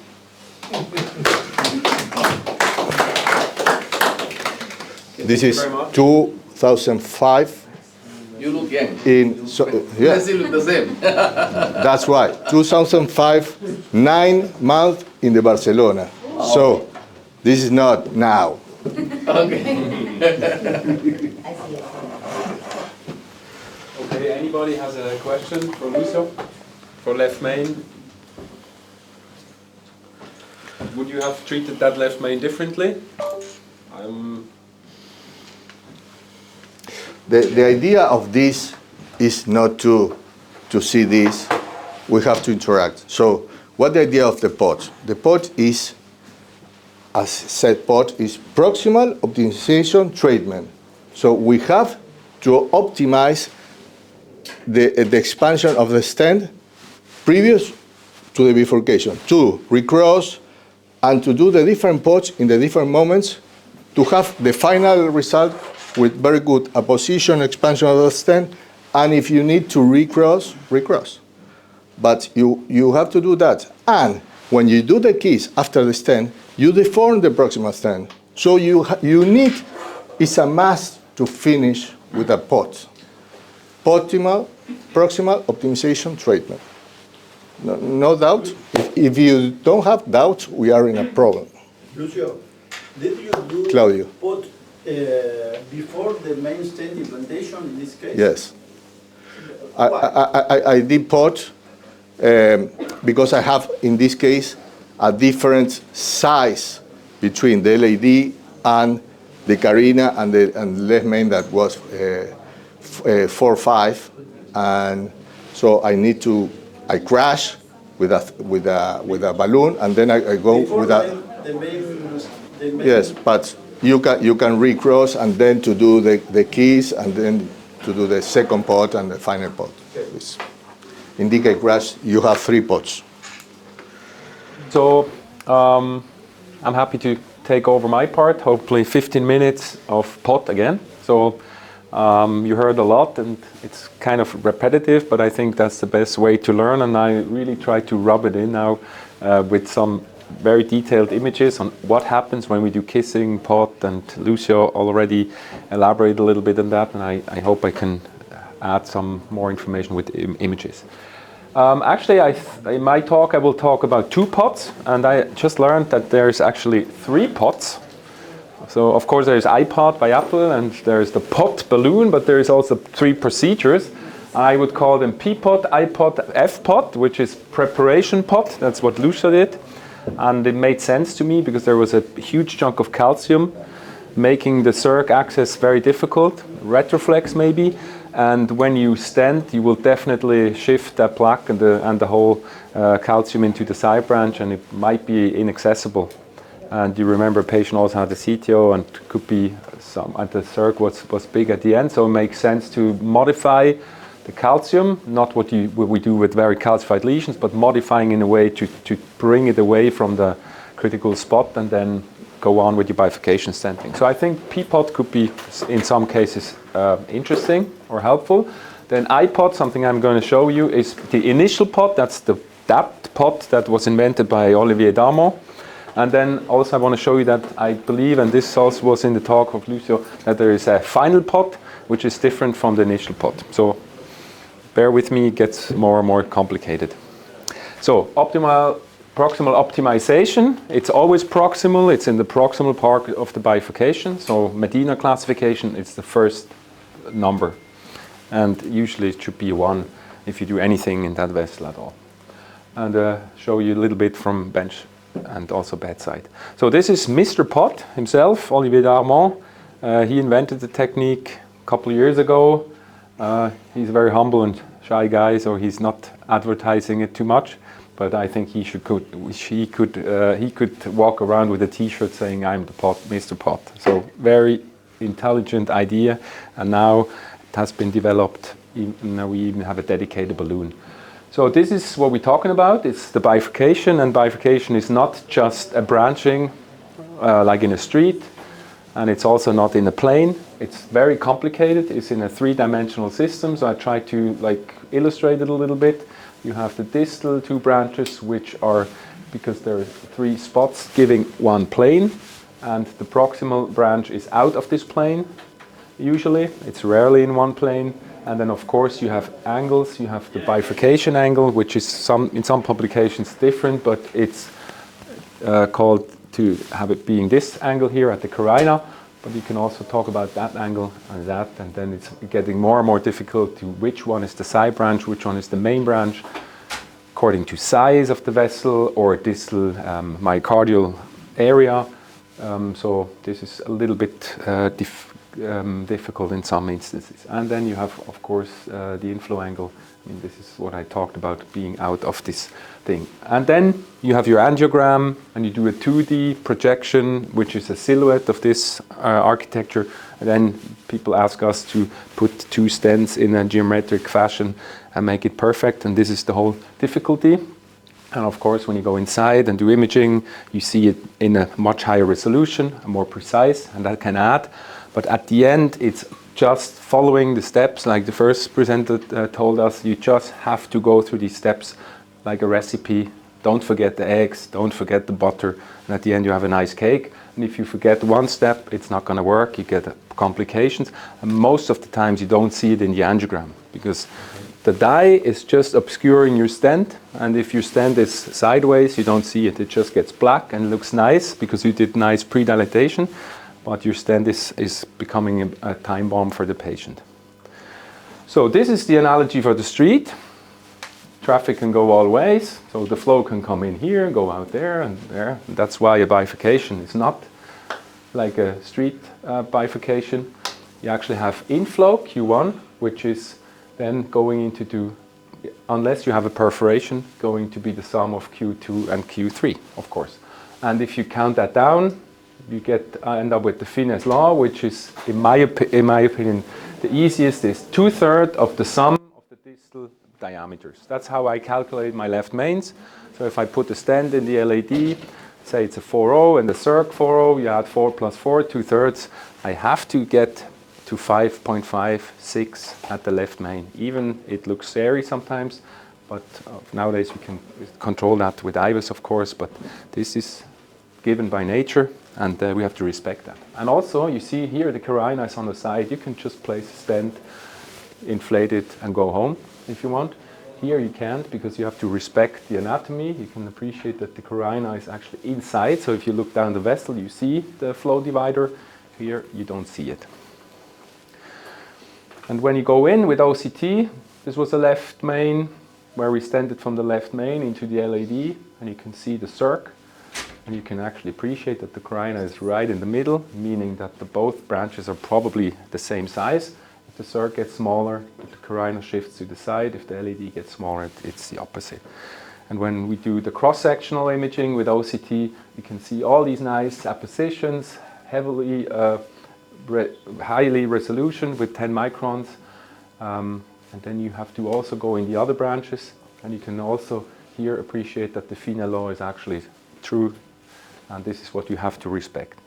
This is 2005. You look young. Yeah. You look the same. That's right. 2005, 9 months in the Barcelona. Oh. So this is not now. Okay. Okay, anybody has a question for Lucio? For left main? Would you have treated that left main differently? The idea of this is not to see this. We have to interact. So what the idea of the POT? The POT is, as said, POT is proximal optimization treatment. So we have to optimize the expansion of the stent previous to the bifurcation, to recross and to do the different POTs in the different moments to have the final result with very good apposition, expansion of the stent, and if you need to recross. But you have to do that. And when you do the kiss after the stent, you deform the proximal stent. So you need, it's a must to finish with a POT. Proximal optimization treatment. No doubt. If you don't have doubt, we are in a problem. Lucio, did you do Claudio. POT before the main stent implantation in this case? Yes. I did POT because I have, in this case, a different size between the LAD and the carina and the left main that was 4.5, and so I crash with a balloon, and then I go before with the main. Yes, but you can recross and then to do the keys and then to do the second POT and the final POT. Okay. In DK crash, you have 3 POTs. So I'm happy to take over my part, hopefully 15 minutes of POT again. So you heard a lot and it's kind of repetitive, but I think that's the best way to learn, and I really try to rub it in now with some very detailed images on what happens when we do kissing, POT, and Lucio already elaborated a little bit on that, and I hope I can add some more information with images. Actually, in my talk I will talk about 2 POTs, and I just learned that there's actually 3 POTs. So of course there's iPod by Apple and there's the POT balloon, but there's also 3 procedures. I would call them PPOT, iPod, FPOT, which is preparation POT. That's what Lucio did. And it made sense to me because there was a huge chunk of calcium making the circ access very difficult, retroflex maybe. And when you stent, you will definitely shift that plaque and the whole calcium into the side branch, and it might be inaccessible. And you remember a patient also had a CTO and could be and the circ was big at the end, so it makes sense to modify the calcium, not what we do with very calcified lesions, but modifying in a way to bring it away from the critical spot and then go on with your bifurcation stenting. So I think PPOT could be, in some cases, interesting or helpful. Then iPOT, something I'm going to show you, is the initial pot. That's the DAPT pot that was invented by Olivier Darmon. And then also I want to show you that I believe, and this also was in the talk of Lucio, that there is a final pot, which is different from the initial pot. So bear with me, it gets more and more complicated. So proximal optimization, it's always proximal, it's in the proximal part of the bifurcation. So Medina classification, it's the first number. And usually it should be 1 if you do anything in that vessel at all. And show you a little bit from bench and also bedside. So this is Mr. Pot himself, Olivier Darmon. He invented the technique a couple of years ago. He's a very humble and shy guy, so he's not advertising it too much. But I think he could walk around with a T-shirt saying, "I'm the Pot, Mr. Pot." So very intelligent idea, and now it has been developed. Now we even have a dedicated balloon. So this is what we're talking about. It's the bifurcation, and bifurcation is not just a branching like in a street, and it's also not in a plane. It's very complicated. It's in a 3-dimensional system, so I try to illustrate it a little bit. You have the distal 2 branches, which are, because there are 3 spots giving 1 plane, and the proximal branch is out of this plane, usually. It's rarely in 1 plane. And then, of course, you have angles. You have the bifurcation angle, which is in some publications different, but it's called to have it being this angle here at the carina. But you can also talk about that angle and that, and then it's getting more and more difficult to which one is the side branch, which one is the main branch, according to size of the vessel or distal myocardial area. So this is a little bit difficult in some instances. And then you have, of course, the inflow angle. I mean, this is what I talked about, being out of this thing. And then you have your angiogram, and you do a 2D projection, which is a silhouette of this architecture. And then people ask us to put 2 stents in a geometric fashion and make it perfect. And this is the whole difficulty. And of course, when you go inside and do imaging, you see it in a much higher resolution, more precise, and that can add. But at the end, it's just following the steps, like the first presenter told us. You just have to go through these steps like a recipe. Don't forget the eggs, don't forget the butter, and at the end you have a nice cake. And if you forget 1 step, it's not going to work. You get complications. And most of the times you don't see it in the angiogram, because the dye is just obscuring your stent, and if your stent is sideways, you don't see it. It just gets black and looks nice because you did nice pre-dilatation. But your stent is becoming a time bomb for the patient. So this is the analogy for the street. Traffic can go all ways, so the flow can come in here, go out there and there. And that's why a bifurcation is not like a street bifurcation. You actually have inflow, Q1, which is then going into, unless you have a perforation, going to be the sum of Q2 and Q3, of course. And if you count that down, you end up with the Finesse law, which is, in my opinion, the easiest is 2/3 of the sum of the distal diameters. That's how I calculate my left mains. So if I put a stent in the LAD, say it's a 4.0 and the circ 4.0, you add 4 plus 4, 2/3. I have to get to 5.56 at the left main. Even it looks scary sometimes, but nowadays we can control that with IVUS, of course, but this is given by nature, and we have to respect that. And also, you see here the carina is on the side. You can just place a stent, inflate it, and go home if you want. Here you can't, because you have to respect the anatomy. You can appreciate that the carina is actually inside, so if you look down the vessel, you see the flow divider. Here, you don't see it. And when you go in with OCT, this was a left main, where we stented from the left main into the LAD, and you can see the circ. And you can actually appreciate that the carina is right in the middle, meaning that both branches are probably the same size. If the circ gets smaller, the carina shifts to the side. If the LED gets smaller, it's the opposite. And when we do the cross-sectional imaging with OCT, you can see all these nice appositions, heavily, highly resolution with 10 microns. And then you have to also go in the other branches, and you can also here appreciate that the Fina law is actually true, and this is what you have to respect.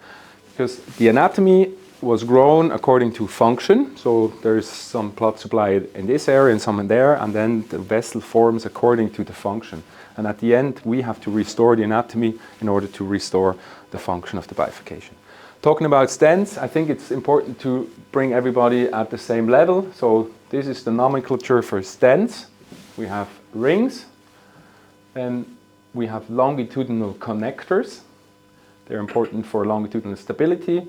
Because the anatomy was grown according to function, so there's some blood supply in this area and some in there, and then the vessel forms according to the function. And at the end, we have to restore the anatomy in order to restore the function of the bifurcation. Talking about stents, I think it's important to bring everybody at the same level. So this is the nomenclature for stents. We have rings, then we have longitudinal connectors. They're important for longitudinal stability.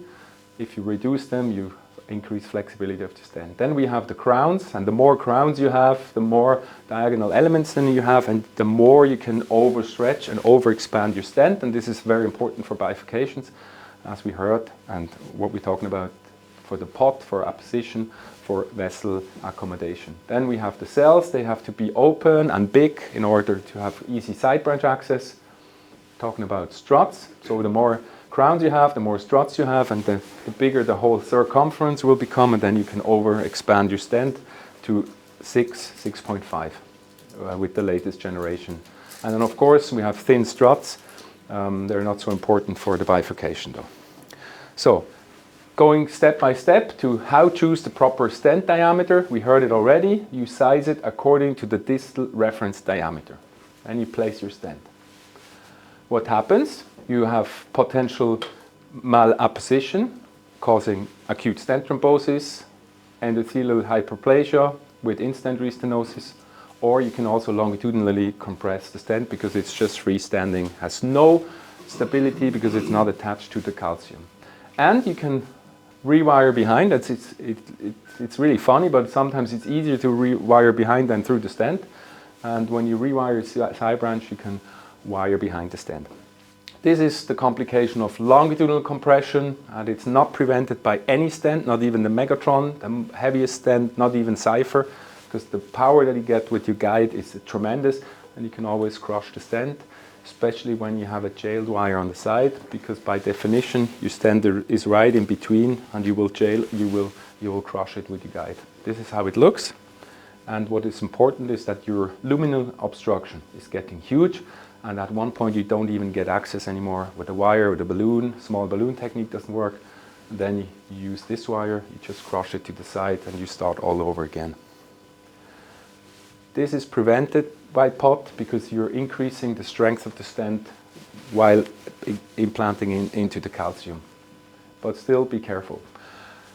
If you reduce them, you increase flexibility of the stent. Then we have the crowns, and the more crowns you have, the more diagonal elements then you have, and the more you can overstretch and overexpand your stent. And this is very important for bifurcations, as we heard, and what we're talking about for the POT, for apposition, for vessel accommodation. Then we have the cells. They have to be open and big in order to have easy side branch access. Talking about struts, so the more crowns you have, the more struts you have, and the bigger the whole circumference will become, and then you can over-expand your stent to 6.5 with the latest generation. And then of course we have thin struts. They're not so important for the bifurcation though. So, going step by step to how choose the proper stent diameter. We heard it already. You size it according to the distal reference diameter. And you place your stent. What happens? You have potential malapposition causing acute stent thrombosis, endothelial hyperplasia with in-stent restenosis, or you can also longitudinally compress the stent because it's just freestanding, has no stability because it's not attached to the calcium. And you can rewire behind. It's really funny, but sometimes it's easier to rewire behind than through the stent. And when you rewire side branch, you can wire behind the stent. This is the complication of longitudinal compression, and it's not prevented by any stent, not even the Megatron, the heaviest stent, not even Cypher, because the power that you get with your guide is tremendous, and you can always crush the stent, especially when you have a jailed wire on the side, because by definition your stent is right in between, and you will crush it with your guide. This is how it looks, and what is important is that your luminal obstruction is getting huge. And at one point you don't even get access anymore with the wire or the balloon. Small balloon technique doesn't work. And then you use this wire, you just crush it to the side and you start all over again. This is prevented by POT because you're increasing the strength of the stent while implanting into the calcium. But still be careful.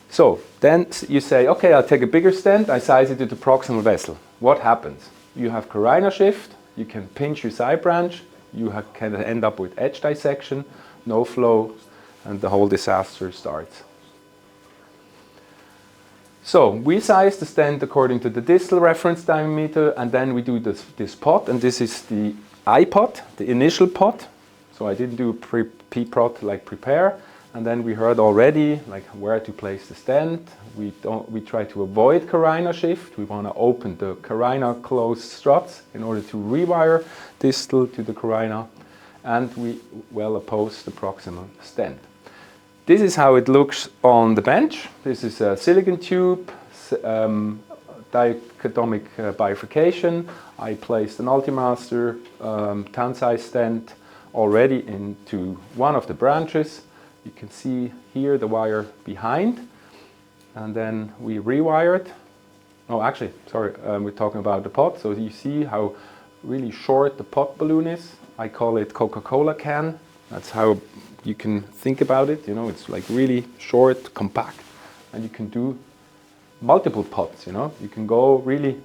So then you say, okay, I'll take a bigger stent, I size it to the proximal vessel. What happens? You have carina shift. You can pinch your side branch, you can end up with edge dissection, no flow, and the whole disaster starts. So we size the stent according to the distal reference diameter, and then we do this POT, and this is the iPOT, the initial POT. So I didn't do P-PROT like prepare, and then we heard already like where to place the stent. We try to avoid carina shift. We want to open the carina closed struts in order to rewire distal to the carina, and we well oppose the proximal stent. This is how it looks on the bench. This is a silicon tube, dichotomic bifurcation. I placed an Ultimaster town size stent already into one of the branches. You can see here the wire behind. And then we rewired. Oh, actually, sorry, we're talking about the POT. So you see how really short the POT balloon is. I call it Coca-Cola can. That's how you can think about it. You know, it's like really short, compact, and you can do multiple POTs. You know, you can go really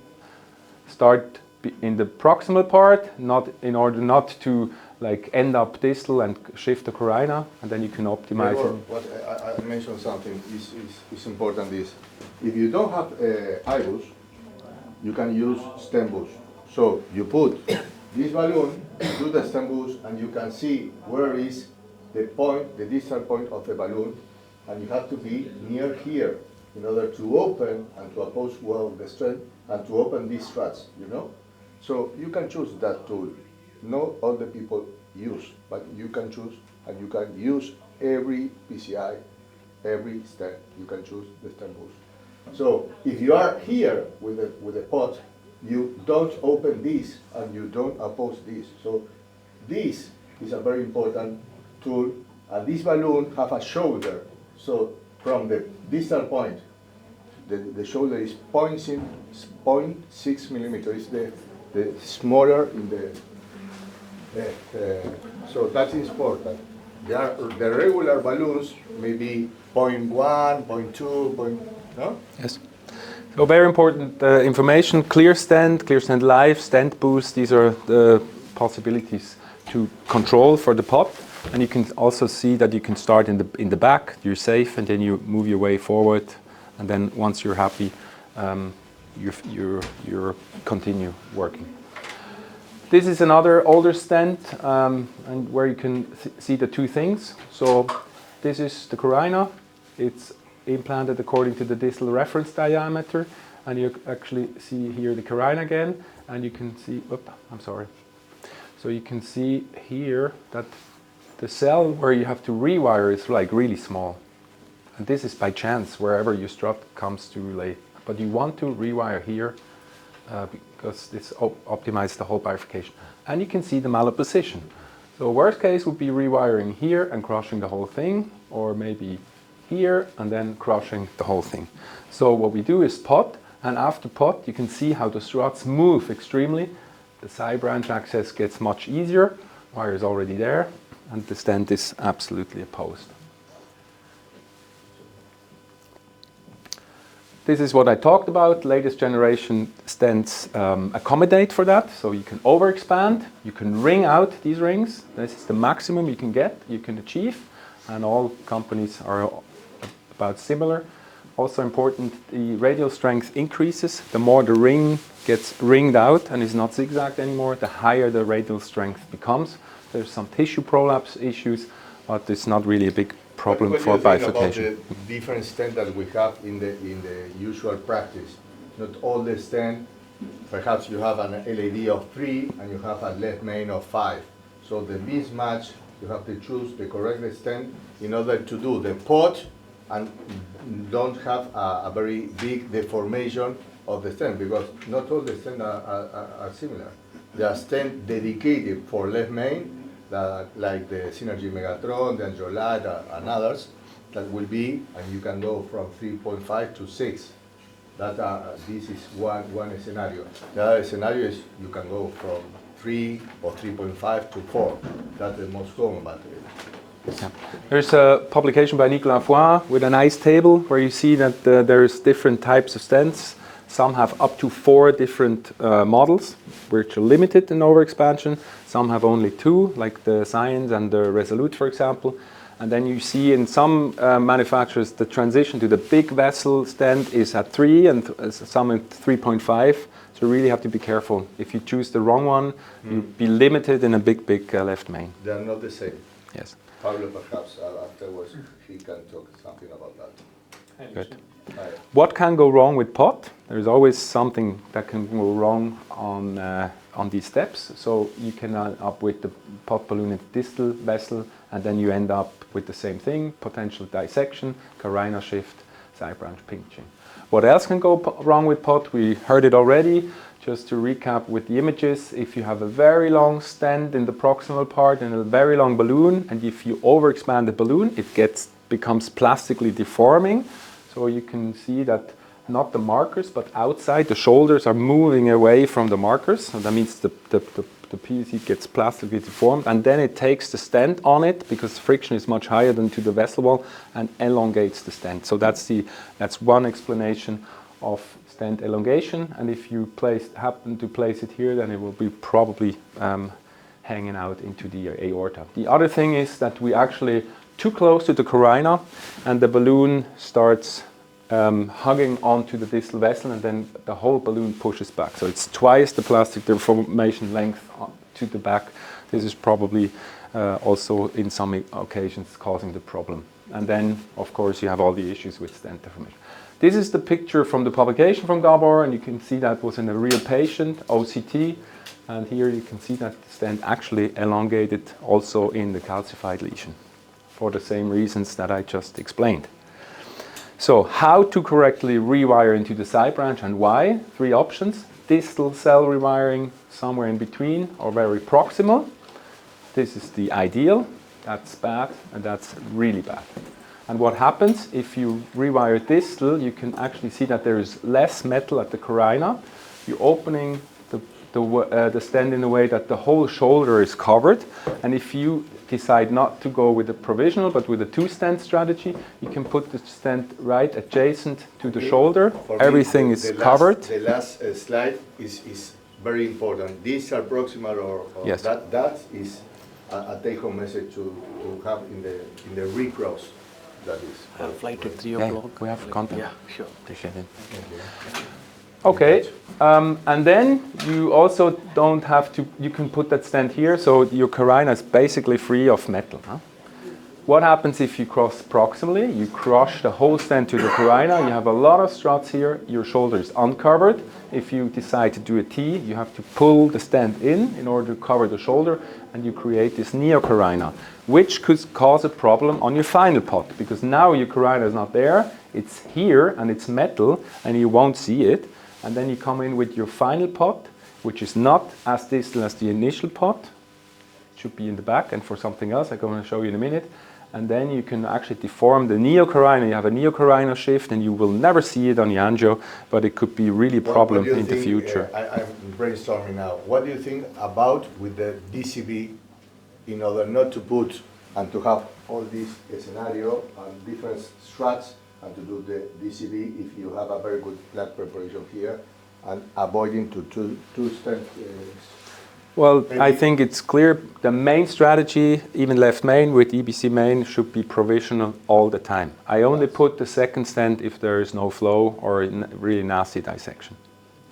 start in the proximal part, not in order not to like end up distal and shift the carina, and then you can optimize Gregor, it. what I mentioned something is important is, if you don't have IBUS, you can use stem bus. So you put this balloon, do the stem boost, and you can see where is the point, the distal point of the balloon, and you have to be near here in order to open and to oppose well the strength and to open these struts, you know? So you can choose that tool. Not all the people use, but you can choose, and you can use every PCI, every step, you can choose the stem boost. So if you are here with the pot, you don't open this and you don't oppose this. So this is a very important tool, and this balloon have a shoulder. So from the distal point, the shoulder is 0.6 millimeters. It's the smaller in the. So that's important. The regular balloons may be 0.1, 0.2, no? Yes. So very important information, clear stent live, stent boost, these are the possibilities to control for the pot. And you can also see that you can start in the back, you're safe, and then you move your way forward, and then once you're happy, you continue working. This is another older stent, and where you can see the two things. So this is the carina. It's implanted according to the distal reference diameter, and you actually see here the carina again, and you can see, So you can see here that the cell where you have to rewire is like really small. And this is by chance, wherever your strut comes to relay. But you want to rewire here because this optimizes the whole bifurcation. And you can see the malposition. So worst case would be rewiring here and crushing the whole thing, or maybe here and then crushing the whole thing. So what we do is pot, and after pot you can see how the struts move extremely. The side branch access gets much easier, wire is already there, and the stent is absolutely opposed. This is what I talked about. Latest generation stents accommodate for that. So you can overexpand, you can ring out these rings. This is the maximum you can get, you can achieve, and all companies are about similar. Also important, the radial strength increases. The more the ring gets ringed out and is not zigzagged anymore, the higher the radial strength becomes. There's some tissue prolapse issues, but it's not really a big problem for bifurcation. About the different stents that we have in the usual practice. Not all the stents, perhaps you have an LAD of 3 and you have a left main of 5. So the mismatch, you have to choose the correct stent in order to do the pot and don't have a very big deformation of the stent, because not all the stents are similar. There are stents dedicated for left main, like the Synergy Megatron, the Angiolite, and others, that will be, and you can go from 3.5 to 6. This is one scenario. The other scenario is you can go from 3 or 3.5 to 4. That's the most common, but yeah. There's a publication by Nicolas Foy with a nice table where you see that there's different types of stents. Some have up to 4 different models, which are limited in overexpansion. Some have only 2, like the Science and the Resolute, for example. And then you see in some manufacturers the transition to the big vessel stent is at 3 and some at 3.5. So you really have to be careful. If you choose the wrong one, you'll be limited in a big left main. they are not the same. Yes. Pablo, perhaps afterwards, he can talk something about that. Good. What can go wrong with POT? There's always something that can go wrong on these steps. So you can end up with the POT balloon at distal vessel, and then you end up with the same thing, potential dissection, carina shift, side branch pinching. What else can go wrong with POT? We heard it already. Just to recap with the images, if you have a very long stent in the proximal part and a very long balloon, and if you overexpand the balloon, it becomes plastically deforming. So you can see that not the markers, but outside the shoulders are moving away from the markers. So that means the PVC gets plastically deformed, and then it takes the stent on it because friction is much higher than to the vessel wall and elongates the stent. So that's one explanation of stent elongation. And if you happen to place it here, then it will be probably hanging out into the aorta. The other thing is that we actually too close to the carina, and the balloon starts hugging onto the distal vessel, and then the whole balloon pushes back. So it's twice the plastic deformation length to the back. This is probably also in some occasions causing the problem. And then, of course, you have all the issues with stent deformation. This is the picture from the publication from Gabor, and you can see that was in a real patient, OCT. And here you can see that the stent actually elongated also in the calcified lesion for the same reasons that I just explained. So how to correctly rewire into the side branch and why? 3 options. Distal cell rewiring somewhere in between or very proximal. This is the ideal. That's bad and that's really bad. And what happens if you rewire distal, you can actually see that there is less metal at the carina. You're opening the stent in a way that the whole shoulder is covered. And if you decide not to go with a provisional but with a 2-stent strategy, you can put the stent right adjacent to the shoulder. Everything is covered. The last slide is very important. These are proximal or yes. That is a take-home message to have in the recross. That is. Flight at 3 Yeah, o'clock. we have contact. Yeah, sure. Appreciate it. Okay, and then you also don't have to, you can put that stent here, so your carina is basically free of metal. Huh? What happens if you cross proximally? You crush the whole stent to the carina, you have a lot of struts here, your shoulder is uncovered. If you decide to do a T, you have to pull the stent in order to cover the shoulder, and you create this neocarina, which could cause a problem on your final pot, because now your carina is not there, it's here and it's metal, and you won't see it. And then you come in with your final pot, which is not as distal as the initial pot. It should be in the back, and for something else I'm going to show you in a minute. And then you can actually deform the neocarina. You have a neocarina shift, and you will never see it on the angio, but it could be really a problem in the future. I'm brainstorming now. What do you think about with the DCB in order not to put and to have all this scenario and different struts, and to do the DCB if you have a very good plaque preparation here, and avoiding to two stent. Well, I think it's clear the main strategy, even left main with EBC main, should be provisional all the time. I only put the second stent if there is no flow or really nasty dissection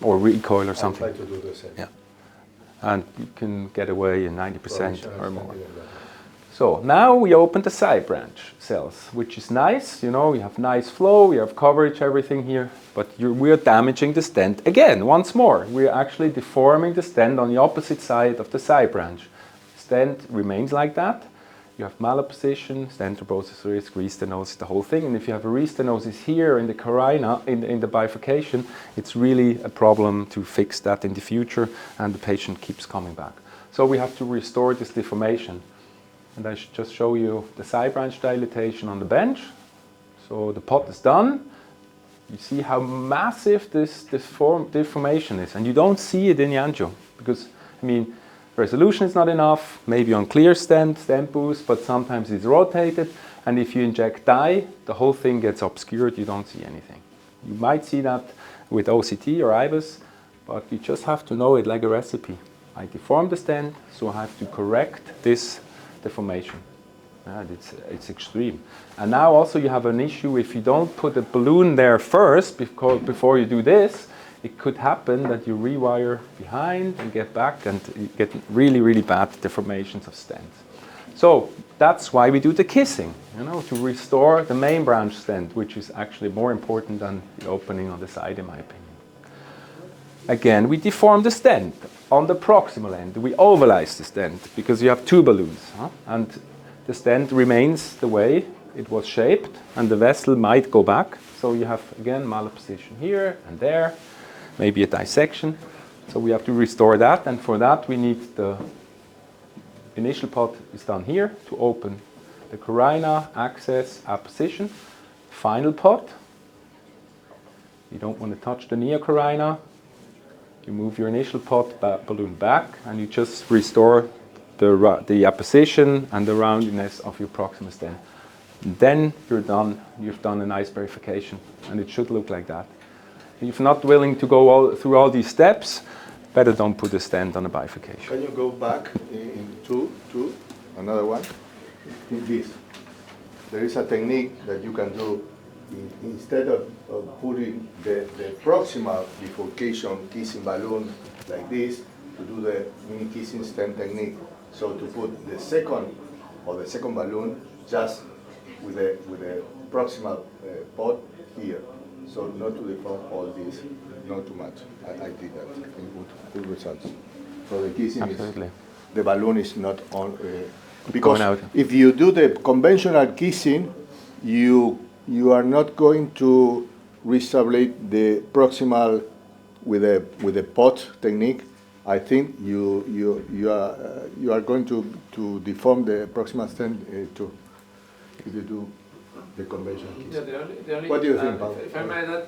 or recoil or something. I'll try to do the same. Yeah, and you can get away in 90% or more. So now we open the side branch cells, which is nice. You know, we have nice flow, we have coverage, everything here. But we're damaging the stent again, once more. We're actually deforming the stent on the opposite side of the side branch. Stent remains like that. You have malapposition, stent thrombosis risk, restenosis, the whole thing. And if you have a restenosis here in the carina, in the bifurcation, it's really a problem to fix that in the future, and the patient keeps coming back. So we have to restore this deformation. And I should just show you the side branch dilatation on the bench. So the pot is done. You see how massive this deformation is. And you don't see it in the angio because, I mean, resolution is not enough, maybe on clear stent boost, but sometimes it's rotated. And if you inject dye, the whole thing gets obscured, you don't see anything. You might see that with OCT or IBUS, but you just have to know it like a recipe. I deform the stent, so I have to correct this deformation. It's extreme. And now also you have an issue if you don't put a balloon there first before you do this, it could happen that you rewire behind and get back and you get really, really bad deformations of stents. So that's why we do the kissing, you know, to restore the main branch stent, which is actually more important than the opening on the side, in my opinion. Again, we deform the stent on the proximal end. We ovalize the stent because you have 2 balloons, and the stent remains the way it was shaped, and the vessel might go back. So you have, again, malapposition here and there, maybe a dissection. So we have to restore that, and for that we need the initial pot is done here to open the carina, access, apposition. Final pot, you don't want to touch the neocarina. You move your initial pot balloon back, and you just restore the apposition and the roundiness of your proximal stent. Then you're done. You've done a nice verification, and it should look like that. If you're not willing to go through all these steps, better don't put a stent on a bifurcation. Can you go back in two, another one? In this. There is a technique that you can do instead of putting the proximal bifurcation kissing balloon like this, to do the mini kissing stent technique. So to put the second balloon just with the proximal pot here. So not to deform all this, not too much. I did that. I think good results. So the kissing Absolutely. is, the balloon is not on, because out. if you do the conventional kissing, you are not going to restablish the proximal with a pot technique. I think you are going to deform the proximal stent too if you do the conventional kissing. Yeah, the only, What do you think, Pablo? if I may add,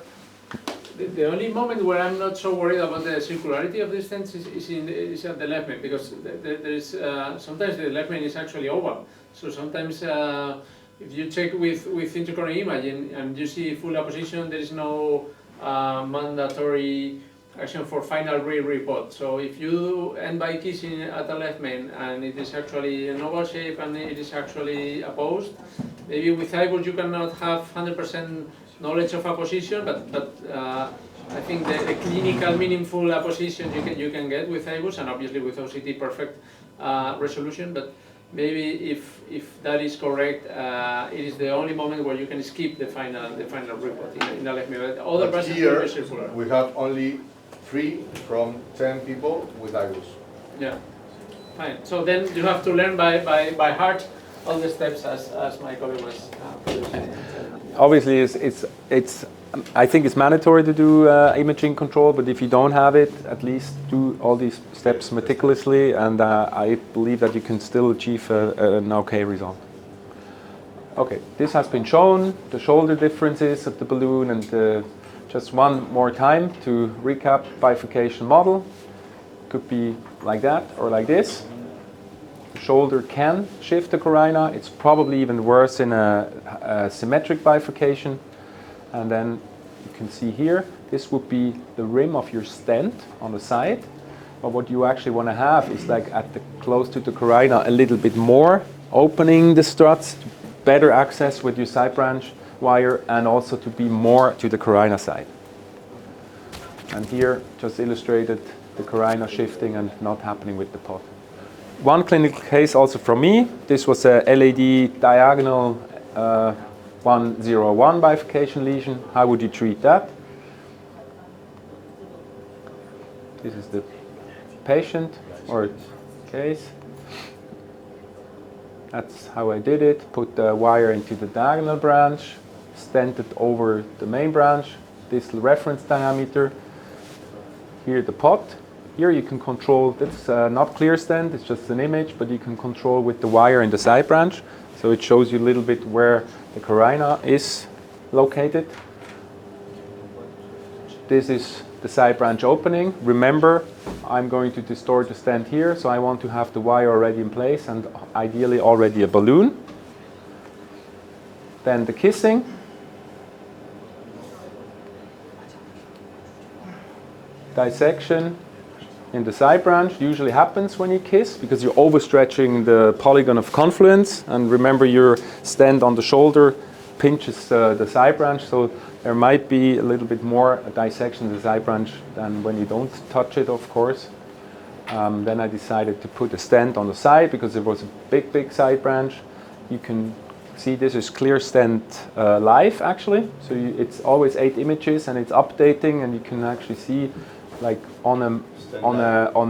the only moment where I'm not so worried about the circularity of the stents is at the left main, because there is sometimes the left main is actually oval. So sometimes if you check with intracoronary imaging and you see full apposition, there is no mandatory action for final report. So if you end by kissing at the left main and it is actually an oval shape and it is actually opposed, maybe with IVUS you cannot have 100% knowledge of apposition, but I think the clinical meaningful apposition you can get with IVUS, and obviously with OCT perfect resolution. But maybe if that is correct, it is the only moment where you can skip the final report in the left main. Other But versions here will be circular. we have only 3 from 10 people with IVUS. Yeah, fine. So then you have to learn by heart all the steps as my colleague was Obviously, it's I think it's mandatory to do imaging control, but if you don't have it, at least do all these steps meticulously, and I believe that you can still achieve an okay result. Okay, this has been shown, the shoulder differences of the balloon, and just one more time to recap bifurcation model. Could be like that or like this. The shoulder can shift the carina. It's probably even worse in a symmetric bifurcation. And then you can see here, this would be the rim of your stent on the side. But what you actually want to have is like close to the carina a little bit more, opening the struts to better access with your side branch wire and also to be more to the carina side. And here just illustrated the carina shifting and not happening with the pot. One clinical case also from me. This was a LAD diagonal 101 bifurcation lesion. How would you treat that? This is the patient or case. That's how I did it. Put the wire into the diagonal branch, stented over the main branch, this reference diameter. Here the pot. Here you can control, it's not clear stent, it's just an image, but you can control with the wire in the side branch. So it shows you a little bit where the carina is located. This is the side branch opening. Remember, I'm going to distort the stent here, so I want to have the wire already in place and ideally already a balloon. Then the kissing. Dissection in the side branch usually happens when you kiss because you're overstretching the polygon of confluence, and remember your stent on the shoulder pinches the side branch, so there might be a little bit more dissection in the side branch than when you don't touch it, of course. Then I decided to put a stent on the side because it was a big side branch. You can see this is clear stent live actually, so it's always 8 images and it's updating, and you can actually see like on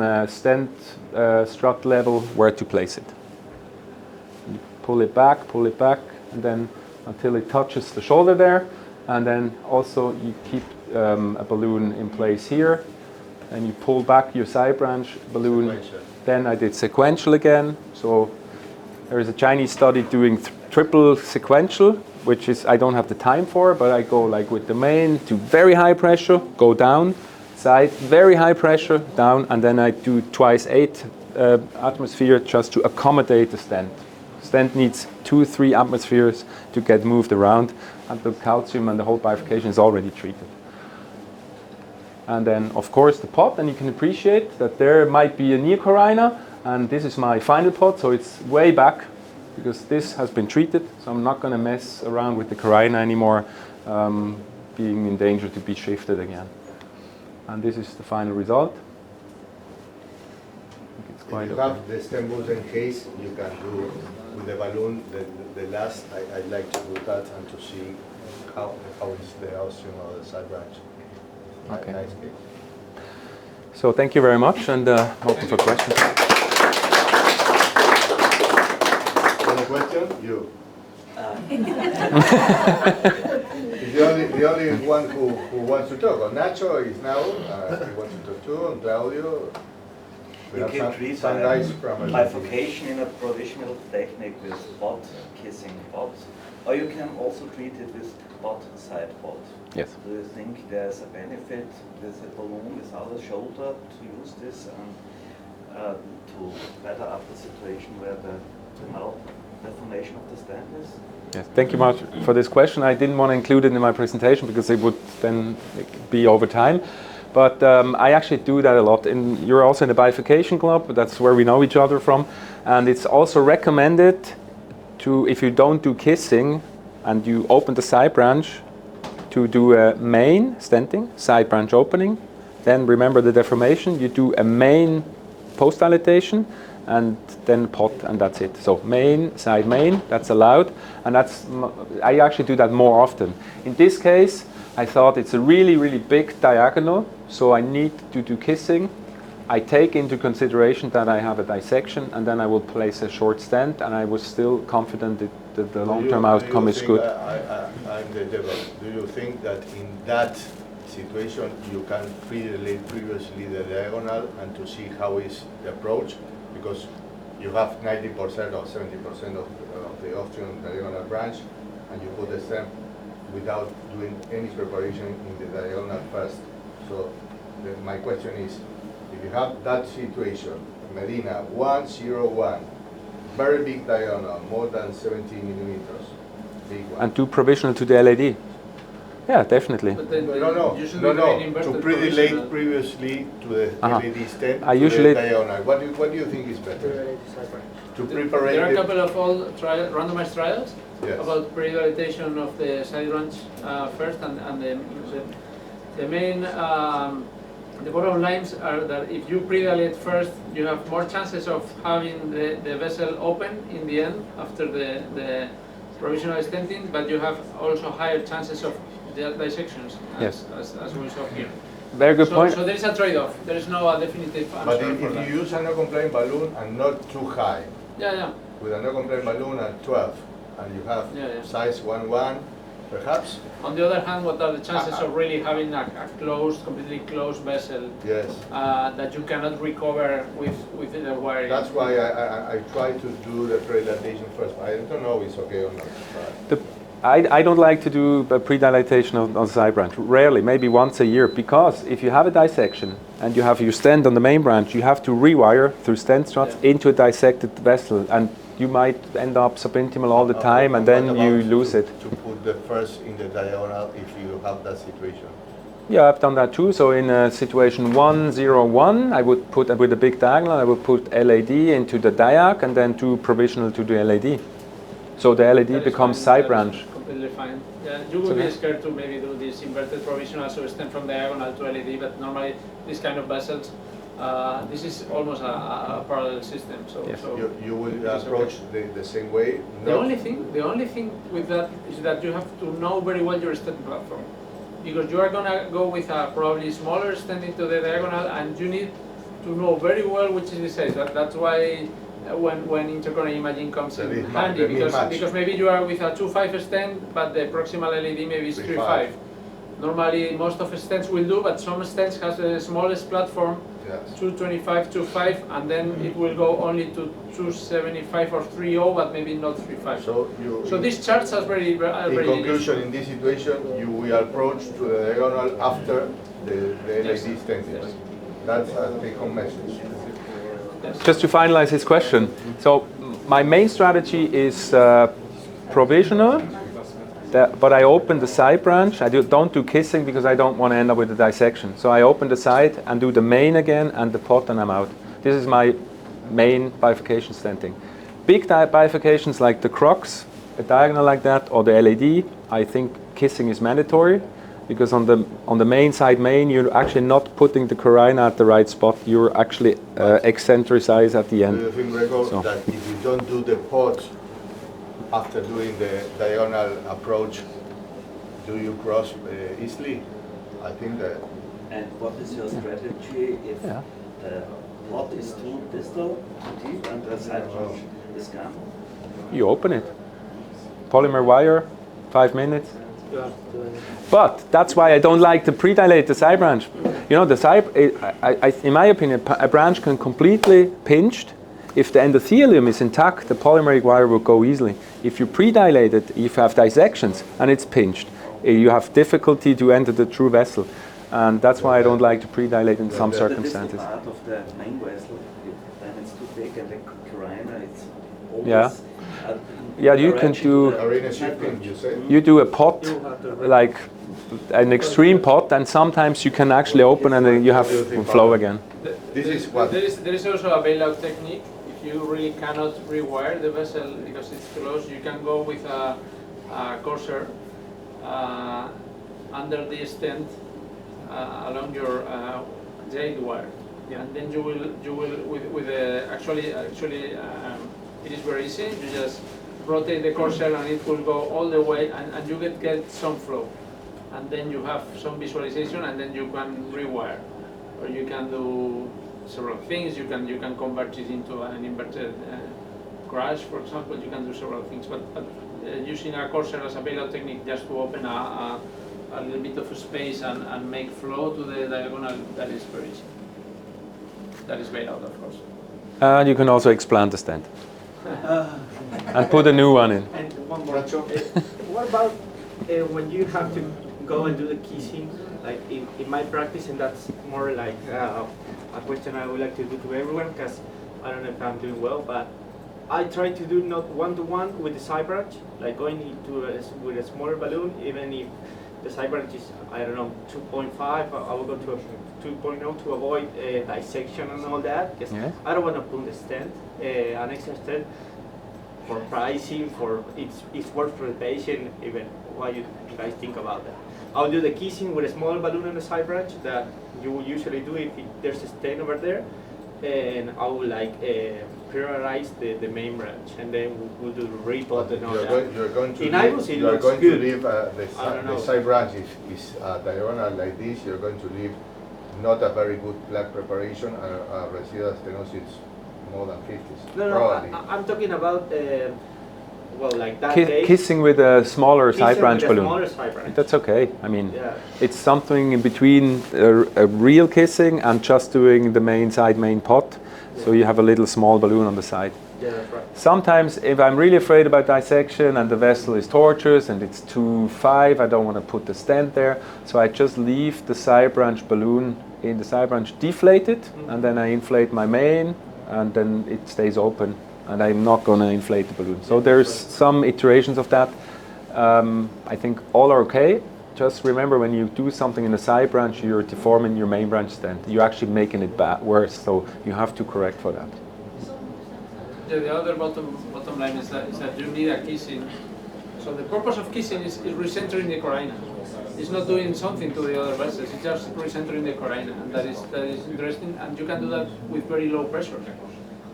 a stent strut level where to place it. You pull it back, and then until it touches the shoulder there, and then also you keep a balloon in place here, and you pull back your side branch balloon. Sequential. Then I did sequential again. So there is a Chinese study doing triple sequential, which is I don't have the time for, but I go like with the main to very high pressure, go down. Side, very high pressure, down, and then I do twice 8 atmosphere just to accommodate the stent. Stent needs 2-3 atmospheres to get moved around, and the calcium and the whole bifurcation is already treated. And then, of course, the pot, and you can appreciate that there might be a near carina, and this is my final pot, so it's way back. because this has been treated, so I'm not going to mess around with the carina anymore, being in danger to be shifted again. And this is the final result. It's quite If you have the stem Busen case, you can do with the balloon. The last, I'd like to do that and to see how is the ostium or the side branch. Okay. Nice case. So thank you very much, and open for questions. Any question? You. He's the only one who wants to talk. Or Nacho is now. He wants to talk too. And Claudio. We You have can treat some guys from bifurcation in a provisional technique with POT, kissing POT, or you can also treat it with POT side POT. Yes. Do you think there's a benefit with a balloon without a shoulder to use this and to better up the situation where the maldeformation of the stent is? Yes, thank you much for this question. I didn't want to include it in my presentation because it would then be over time. But I actually do that a lot. You're also in the bifurcation club, that's where we know each other from. And it's also recommended to, if you don't do kissing and you open the side branch, to do a main stenting, side branch opening. Then remember the deformation, you do a main post-dilatation and then POT, and that's it. So main, side main, that's allowed. And I actually do that more often. In this case, I thought it's a really, really big diagonal, so I need to do kissing. I take into consideration that I have a dissection, and then I will place a short stent, and I was still confident that the long-term outcome is good. I'm the devil. Do you think that in that situation you can pre-dilate previously the diagonal and to see how is the approach? Because you have 90% or 70% of the ostium diagonal branch, and you put the stem without doing any preparation in the diagonal first. So my question is, if you have that situation, Medina 101, very big diagonal, more than 70 millimeters, big one. And do provisional to the LAD? Yeah, definitely. No, to pre-dilate previously to the LAD stent, I usually the diagonal. What do you think is better? To prepare. There are a couple of randomized trials. Yes. About pre-dilatation of the side branch first, and the main, the bottom lines are that if you pre-dilate first, you have more chances of having the vessel open in the end after the provisional stenting, but you have also higher chances of dissections, as we saw here. Very good point. So there is a trade-off. There is no definitive answer. But if you use a no-complaint balloon and not too high, with a no-complaint balloon at 12, and you have size 1-1, perhaps? On the other hand, what are the chances of really having a closed, completely closed vessel that you cannot recover with the wiring? That's why I try to do the pre-dilatation first. I don't know if it's okay or not. I don't like to do a pre-dilatation on the side branch. Rarely, maybe once a year, because if you have a dissection and you have your stent on the main branch, you have to rewire through stent struts into a dissected vessel, and you might end up subintimal all the time, and then you lose it. To put the first in the diagonal if you have that situation. Yeah, I've done that too. So in situation 101, I would put with a big diagonal, I would put LAD into the diag and then do provisional to the LAD. So the LAD becomes side branch. Completely fine. Yeah, you would be scared to maybe do this inverted provisional, so stem from diagonal to LED, but normally this kind of vessels, this is almost a parallel system. So, you will approach the same way. The only thing with that is that you have to know very well your stent platform, because you are gonna go with a probably smaller stent into the diagonal, and you need to know very well which is the size. That's why when intercoronary imaging comes in handy, because maybe you are with a 2.5 stent, but the proximal LED maybe is 3.5. Normally, most of the stents will do, but some stents has the smallest platform, 2.25, 2.5, and then it will go only to 2.75 or 3.0, but maybe not 3.5. So these charts are very conclusion, useful. in this situation, you will approach to the diagonal after the LED stenting. That's a take-home message. Just to finalize his question, so my main strategy is provisional, but I open the side branch. I don't do kissing because I don't want to end up with a dissection. So I open the side and do the main again and the POT, and I'm out. This is my main bifurcation stenting. big bifurcations like the crux, a diagonal like that, or the LAD, I think kissing is mandatory, because on the main side you're actually not putting the carina at the right spot. You're actually eccentricize at the end. Do you think, Gregor, that if you don't do the POT after doing the diagonal approach, do you cross easily? I think that. And what is your strategy if the POT is too distal, too deep, and the side branch is gone? You open it. Polymer wire, 5 minutes. But that's why I don't like to predilate the side branch. You know, the side, in my opinion, a branch can completely pinched. If the endothelium is intact, the polymeric wire will go easily. If you predilate it, if you have dissections and it's pinched, you have difficulty to enter the true vessel. And that's why I don't like to predilate in some circumstances. The part of the main vessel, then it's too big, and the carina, it's always... Yeah, you can do. You do a POT, like an extreme POT, and sometimes you can actually open and then you have flow again. There is also a bailout technique. If you really cannot rewire the vessel because it's closed, you can go with a corser under the stent along your jade wire, and then you will with actually it is very easy. You just rotate the corsair and it will go all the way, and you get some flow, and then you have some visualization, and then you can rewire, or you can do several things. You can convert it into an inverted crash, for example. You can do several things, but using a corsair as a bailout technique just to open a little bit of space and make flow to the diagonal, that is very easy. That is bailout, of course. And you can also explant the stent. And put a new one in. And one more. What about when you have to go and do the kissing? Like in my practice, and that's more like a question I would like to do to everyone, because I don't know if I'm doing well, but I try to do not one-to-one with the side branch, like going into with a smaller balloon, even if the side branch is, I don't know, 2.5, I will go to a 2.0 to avoid dissection and all that, because I don't want to put the stent, an extra stent, for pricing, for it's worth for the patient, even what you guys think about that. I'll do the kissing with a small balloon on the side branch that you will usually do if there's a stent over there, and I will like prioritize the main branch, and then we'll do the repot and all that. You're going to leave the side branch is diagonal like this. You're going to leave not a very good plaque preparation, residual stenosis more than 50s. No, I'm talking about well, like that case. Kissing with a smaller side branch balloon. Smaller side branch. That's okay. I mean, it's something in between a real kissing and just doing the main POT. So you have a little small balloon on the side. Yeah, that's right. Sometimes if I'm really afraid about dissection and the vessel is tortuous and it's 2.5, I don't want to put the stent there. So I just leave the side branch balloon in the side branch deflated, and then I inflate my main, and then it stays open, and I'm not going to inflate the balloon. So there's some iterations of that. I think all are okay. Just remember, when you do something in the side branch, you're deforming your main branch stent. You're actually making it worse, so you have to correct for that. The other bottom line is that you need a kissing. So the purpose of kissing is recentering the carina. It's not doing something to the other vessels. It's just recentering the carina, and that is interesting. And you can do that with very low pressure.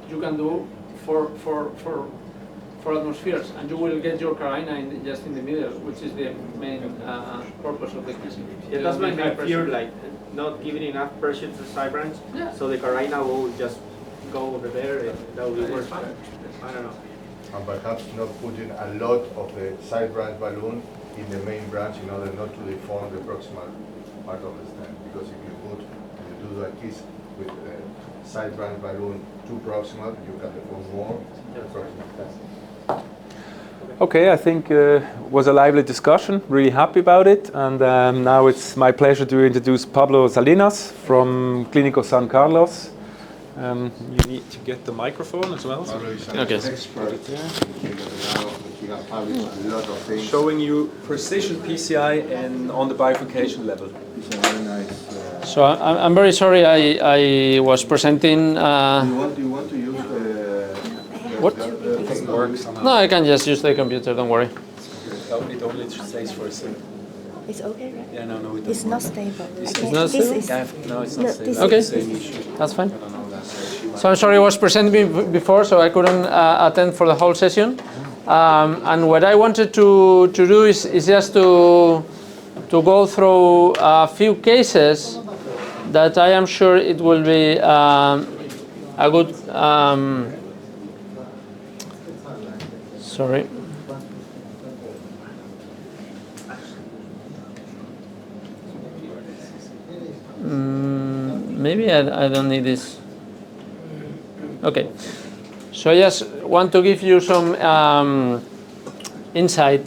You can do for atmospheres, and you will get your carina just in the middle, which is the main purpose of the kissing. Yeah, that's my main fear, like not giving enough pressure to the side branch, so the carina will just go over there, and that will be worse. I don't know. And perhaps not putting a lot of the side branch balloon in the main branch in order not to deform the proximal part of the stent. Because if you do a kiss with the side branch balloon too proximal, you can deform more the proximal stent. Okay, I think it was a lively discussion. Really happy about it. And now it's my pleasure to introduce Pablo Salinas from Clinico San Carlos. You need to get the microphone as well. Okay. Expert. He has published a lot of things. Showing you precision PCI and on the bifurcation level. It's a very nice. So I'm very sorry I was presenting. Do you want to use what? doesn't work somehow. No, I can just use the computer, don't worry. It only stays for a second. It's okay, right? Yeah, no, it It's doesn't not work. stable. It's Okay, not this stable? is- No, it's no, not stable. this Okay. is- Same issue. That's fine. I don't know that. So I'm sorry I was presenting before, so I couldn't attend for the whole session. And what I wanted to do is just to go through a few cases that I am sure it will be a good. Sorry. Maybe I don't need this. Okay. So I just want to give you some insight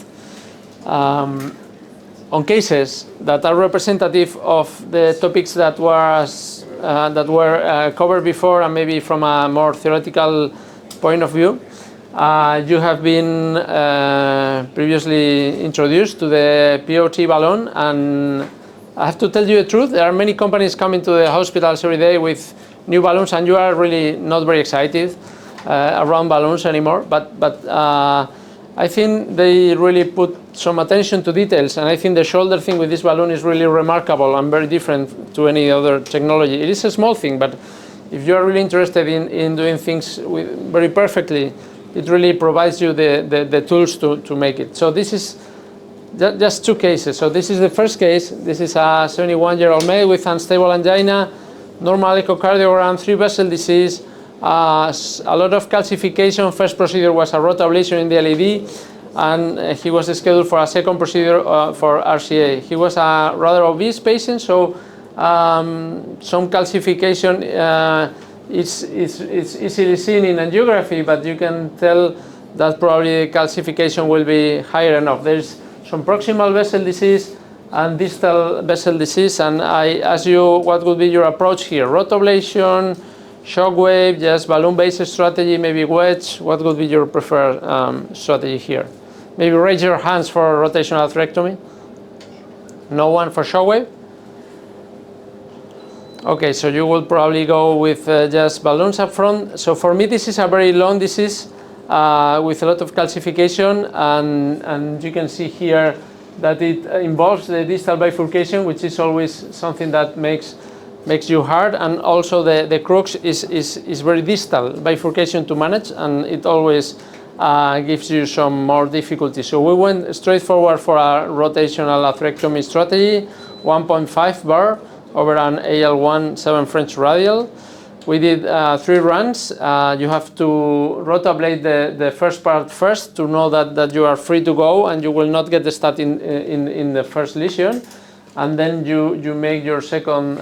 on cases that are representative of the topics that were covered before, and maybe from a more theoretical point of view. You have been previously introduced to the POT balloon, and I have to tell you the truth, there are many companies coming to the hospitals every day with new balloons, and you are really not very excited around balloons anymore. But I think they really put some attention to details, and I think the shoulder thing with this balloon is really remarkable and very different to any other technology. It is a small thing, but if you are really interested in doing things very perfectly, it really provides you the tools to make it. So this is just two cases. So this is the first case. This is a 71-year-old male with unstable angina, normal echocardiogram, 3-vessel disease, a lot of calcification. First procedure was a root ablation in the LAD, and he was scheduled for a second procedure for RCA. He was a rather obese patient, so some calcification is easily seen in angiography, but you can tell that probably calcification will be higher enough. There's some proximal vessel disease and distal vessel disease, and I ask you what would be your approach here? Root ablation, shockwave, just balloon-based strategy, maybe wedge. What would be your preferred strategy here? Maybe raise your hands for rotational atherectomy. No one for shockwave? Okay, so you will probably go with just balloons up front. So for me, this is a very long disease with a lot of calcification, and you can see here that it involves the distal bifurcation, which is always something that makes you hard, and also the crux is very distal bifurcation to manage, and it always gives you some more difficulty. So we went straight forward for a rotational atherectomy strategy, 1.5 bar over an AL1 7 French radial. We did 3 runs. You have to rotablate the first part first to know that you are free to go and you will not get the stat in the first lesion. And then you make your second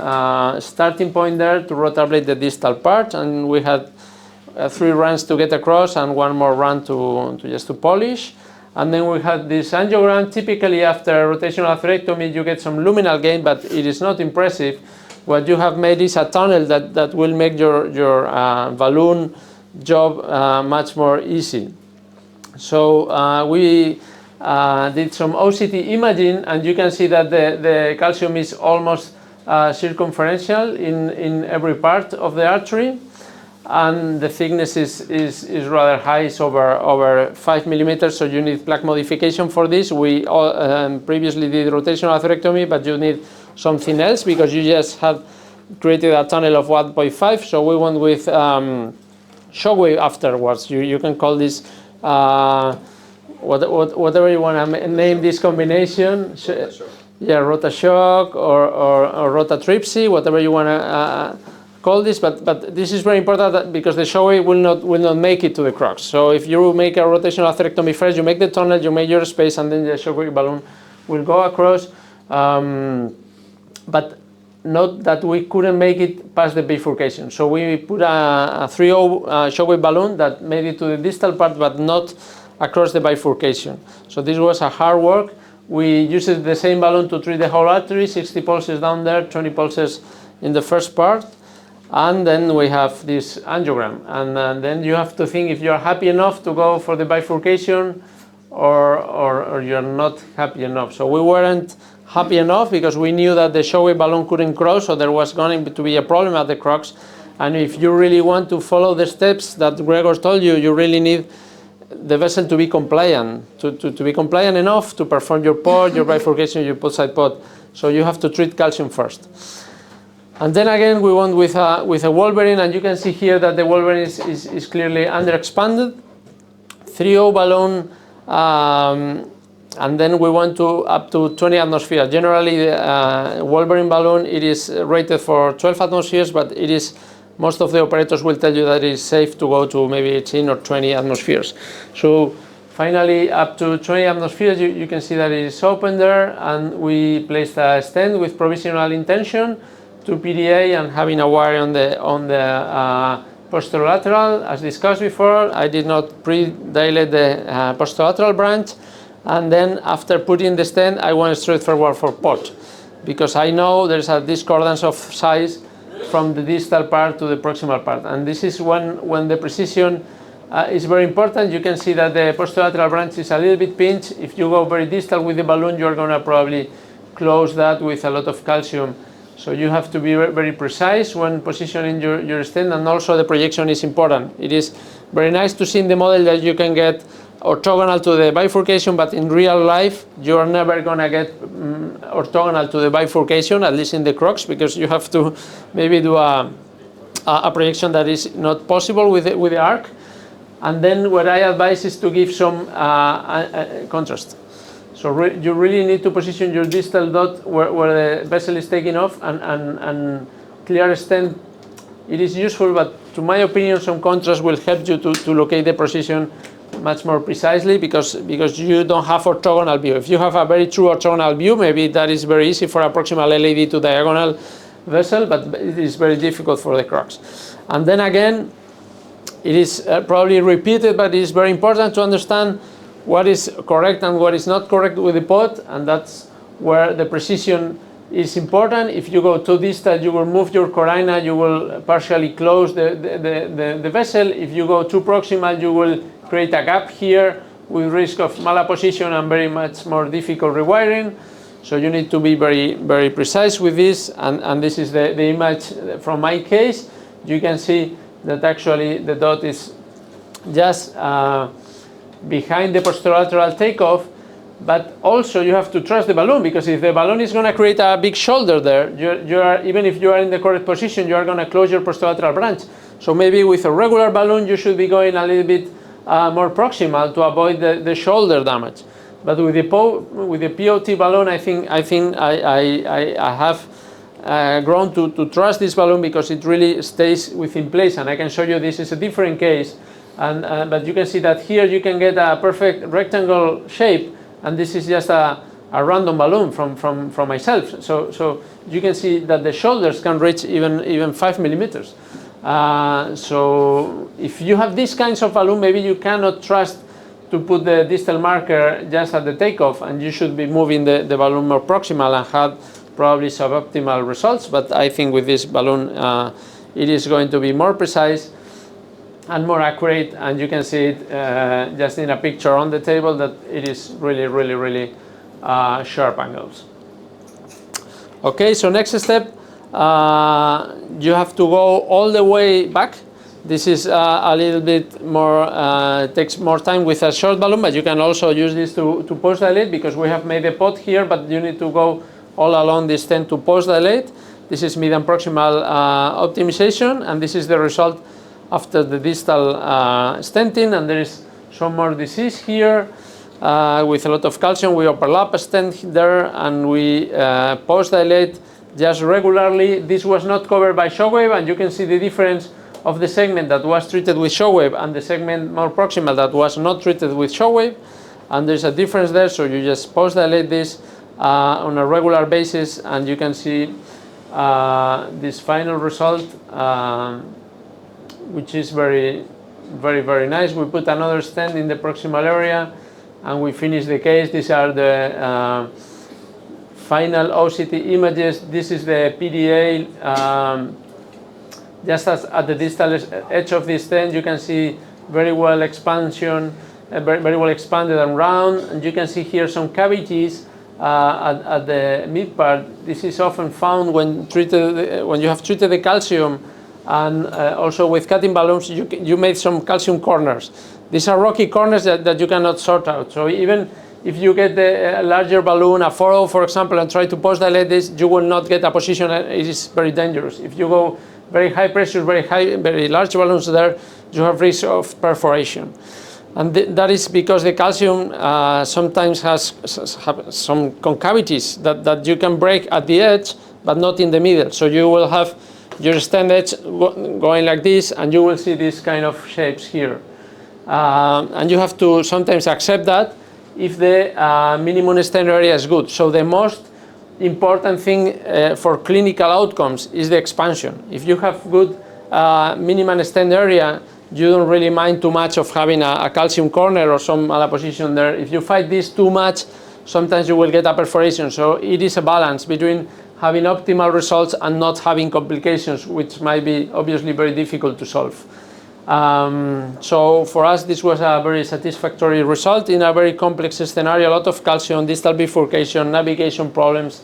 starting point there to rotablate the distal part. And we had 3 runs to get across and 1 more run to just to polish. And then we had this angiogram. Typically after rotational atherectomy you get some luminal gain, but it is not impressive. What you have made is a tunnel that will make your balloon job much more easy. So we did some OCT imaging, and you can see that the calcium is almost circumferential in every part of the artery, and the thickness is rather high. It's over 5 millimeters, so you need plaque modification for this. We previously did rotational atherectomy, but you need something else because you just had created a tunnel of 1.5, so we went with shockwave afterwards. You can call this whatever you want to name this combination. Yeah, rotashock or rotatripsy, whatever you want to call this. But this is very important because the shockwave will not make it to the crux. So if you make a rotational atherectomy first, you make the tunnel, you make your space, and then the shockwave balloon will go across. But note that we couldn't make it past the bifurcation. So we put a 3.0 shockwave balloon that made it to the distal part, but not across the bifurcation. So this was a hard work. We used the same balloon to treat the whole artery, 60 pulses down there, 20 pulses in the first part. And then we have this angiogram. And then you have to think if you're happy enough to go for the bifurcation or you're not happy enough. So we weren't happy enough because we knew that the shockwave balloon couldn't cross, so there was going to be a problem at the crux. And if you really want to follow the steps that Gregor told you, you really need the vessel to be compliant, to be compliant enough to perform your POT, your bifurcation, your Bedside POT. So you have to treat calcium first. And then again, we went with a Wolverine, and you can see here that the Wolverine is clearly underexpanded. 3.0 balloon, and then we went up to 20 atmospheres. Generally, the Wolverine balloon, it is rated for 12 atmospheres, but it is, most of the operators will tell you that it is safe to go to maybe 18 or 20 atmospheres. So finally, up to 20 atmospheres, you can see that it is open there, and we placed a stent with provisional intention to PDA and having a wire on the posterolateral. As discussed before, I did not pre-dilate the posterolateral branch, and then after putting the stent, I went straight forward for POT, because I know there's a discordance of size from the distal part to the proximal part, and this is when the precision is very important. You can see that the posterolateral branch is a little bit pinched. If you go very distal with the balloon, you're going to probably close that with a lot of calcium. So you have to be very precise when positioning your stent, and also the projection is important. It is very nice to see in the model that you can get orthogonal to the bifurcation, but in real life you are never going to get orthogonal to the bifurcation, at least in the crocs, because you have to maybe do a projection that is not possible with the arc. And then what I advise is to give some contrast. So you really need to position your distal dot where the vessel is taking off, and clear stent. It is useful, but to my opinion, some contrast will help you to locate the position much more precisely, because you don't have orthogonal view. If you have a very true orthogonal view, maybe that is very easy for a proximal LAD to diagonal vessel, but it is very difficult for the crocs. And then again, it is probably repeated, but it is very important to understand what is correct and what is not correct with the POT, and that's where the precision is important. If you go too distal, you will move your corina, you will partially close the vessel. If you go too proximal, you will create a gap here with risk of malapposition and very much more difficult rewiring. So you need to be very, very precise with this, and this is the image from my case. You can see that actually the dot is just behind the posterolateral takeoff, but also you have to trust the balloon, because if the balloon is going to create a big shoulder there, you are, even if you are in the correct position, you are going to close your posterolateral branch. So maybe with a regular balloon, you should be going a little bit more proximal to avoid the shoulder damage. But with the POT balloon, I think I have grown to trust this balloon, because it really stays within place. And I can show you this is a different case, but you can see that here you can get a perfect rectangle shape, and this is just a random balloon from myself. So you can see that the shoulders can reach even 5 millimeters. So if you have these kinds of balloon, maybe you cannot trust to put the distal marker just at the takeoff, and you should be moving the balloon more proximal and have probably suboptimal results. But I think with this balloon, it is going to be more precise and more accurate, and you can see it just in a picture on the table that it is really sharp angles. Okay, so next step, you have to go all the way back. This is a little bit more, takes more time with a short balloon, but you can also use this to post dilate, because we have made a POT here, but you need to go all along this stent to post dilate. This is mid and proximal optimization, and this is the result after the distal stenting, and there is some more disease here with a lot of calcium. We overlap a stent there, and we post dilate just regularly. This was not covered by shockwave, and you can see the difference of the segment that was treated with shockwave and the segment more proximal that was not treated with shockwave, and there's a difference there. So you just post dilate this on a regular basis, and you can see this final result, which is very nice. We put another stent in the proximal area, and we finish the case. These are the final OCT images. This is the PDA. Just as at the distal edge of this stent, you can see very well expansion, very well expanded and round, and you can see here some cavities at the mid part. This is often found when you have treated the calcium, and also with cutting balloons, you made some calcium corners. these are rocky corners that you cannot sort out. So even if you get a larger balloon, a 4.0 for example, and try to post-dilate this, you will not get a position. It is very dangerous. If you go very high pressure, very large balloons there, you have risk of perforation. And that is because the calcium sometimes has some concavities that you can break at the edge, but not in the middle. So you will have your stent edge going like this, and you will see these kind of shapes here. And you have to sometimes accept that if the minimum stent area is good. So the most important thing for clinical outcomes is the expansion. If you have good minimum stent area, you don't really mind too much of having a calcium corner or some other position there. If you fight this too much, sometimes you will get a perforation. So it is a balance between having optimal results and not having complications, which might be obviously very difficult to solve. So for us, this was a very satisfactory result in a very complex scenario, a lot of calcium, distal bifurcation, navigation problems.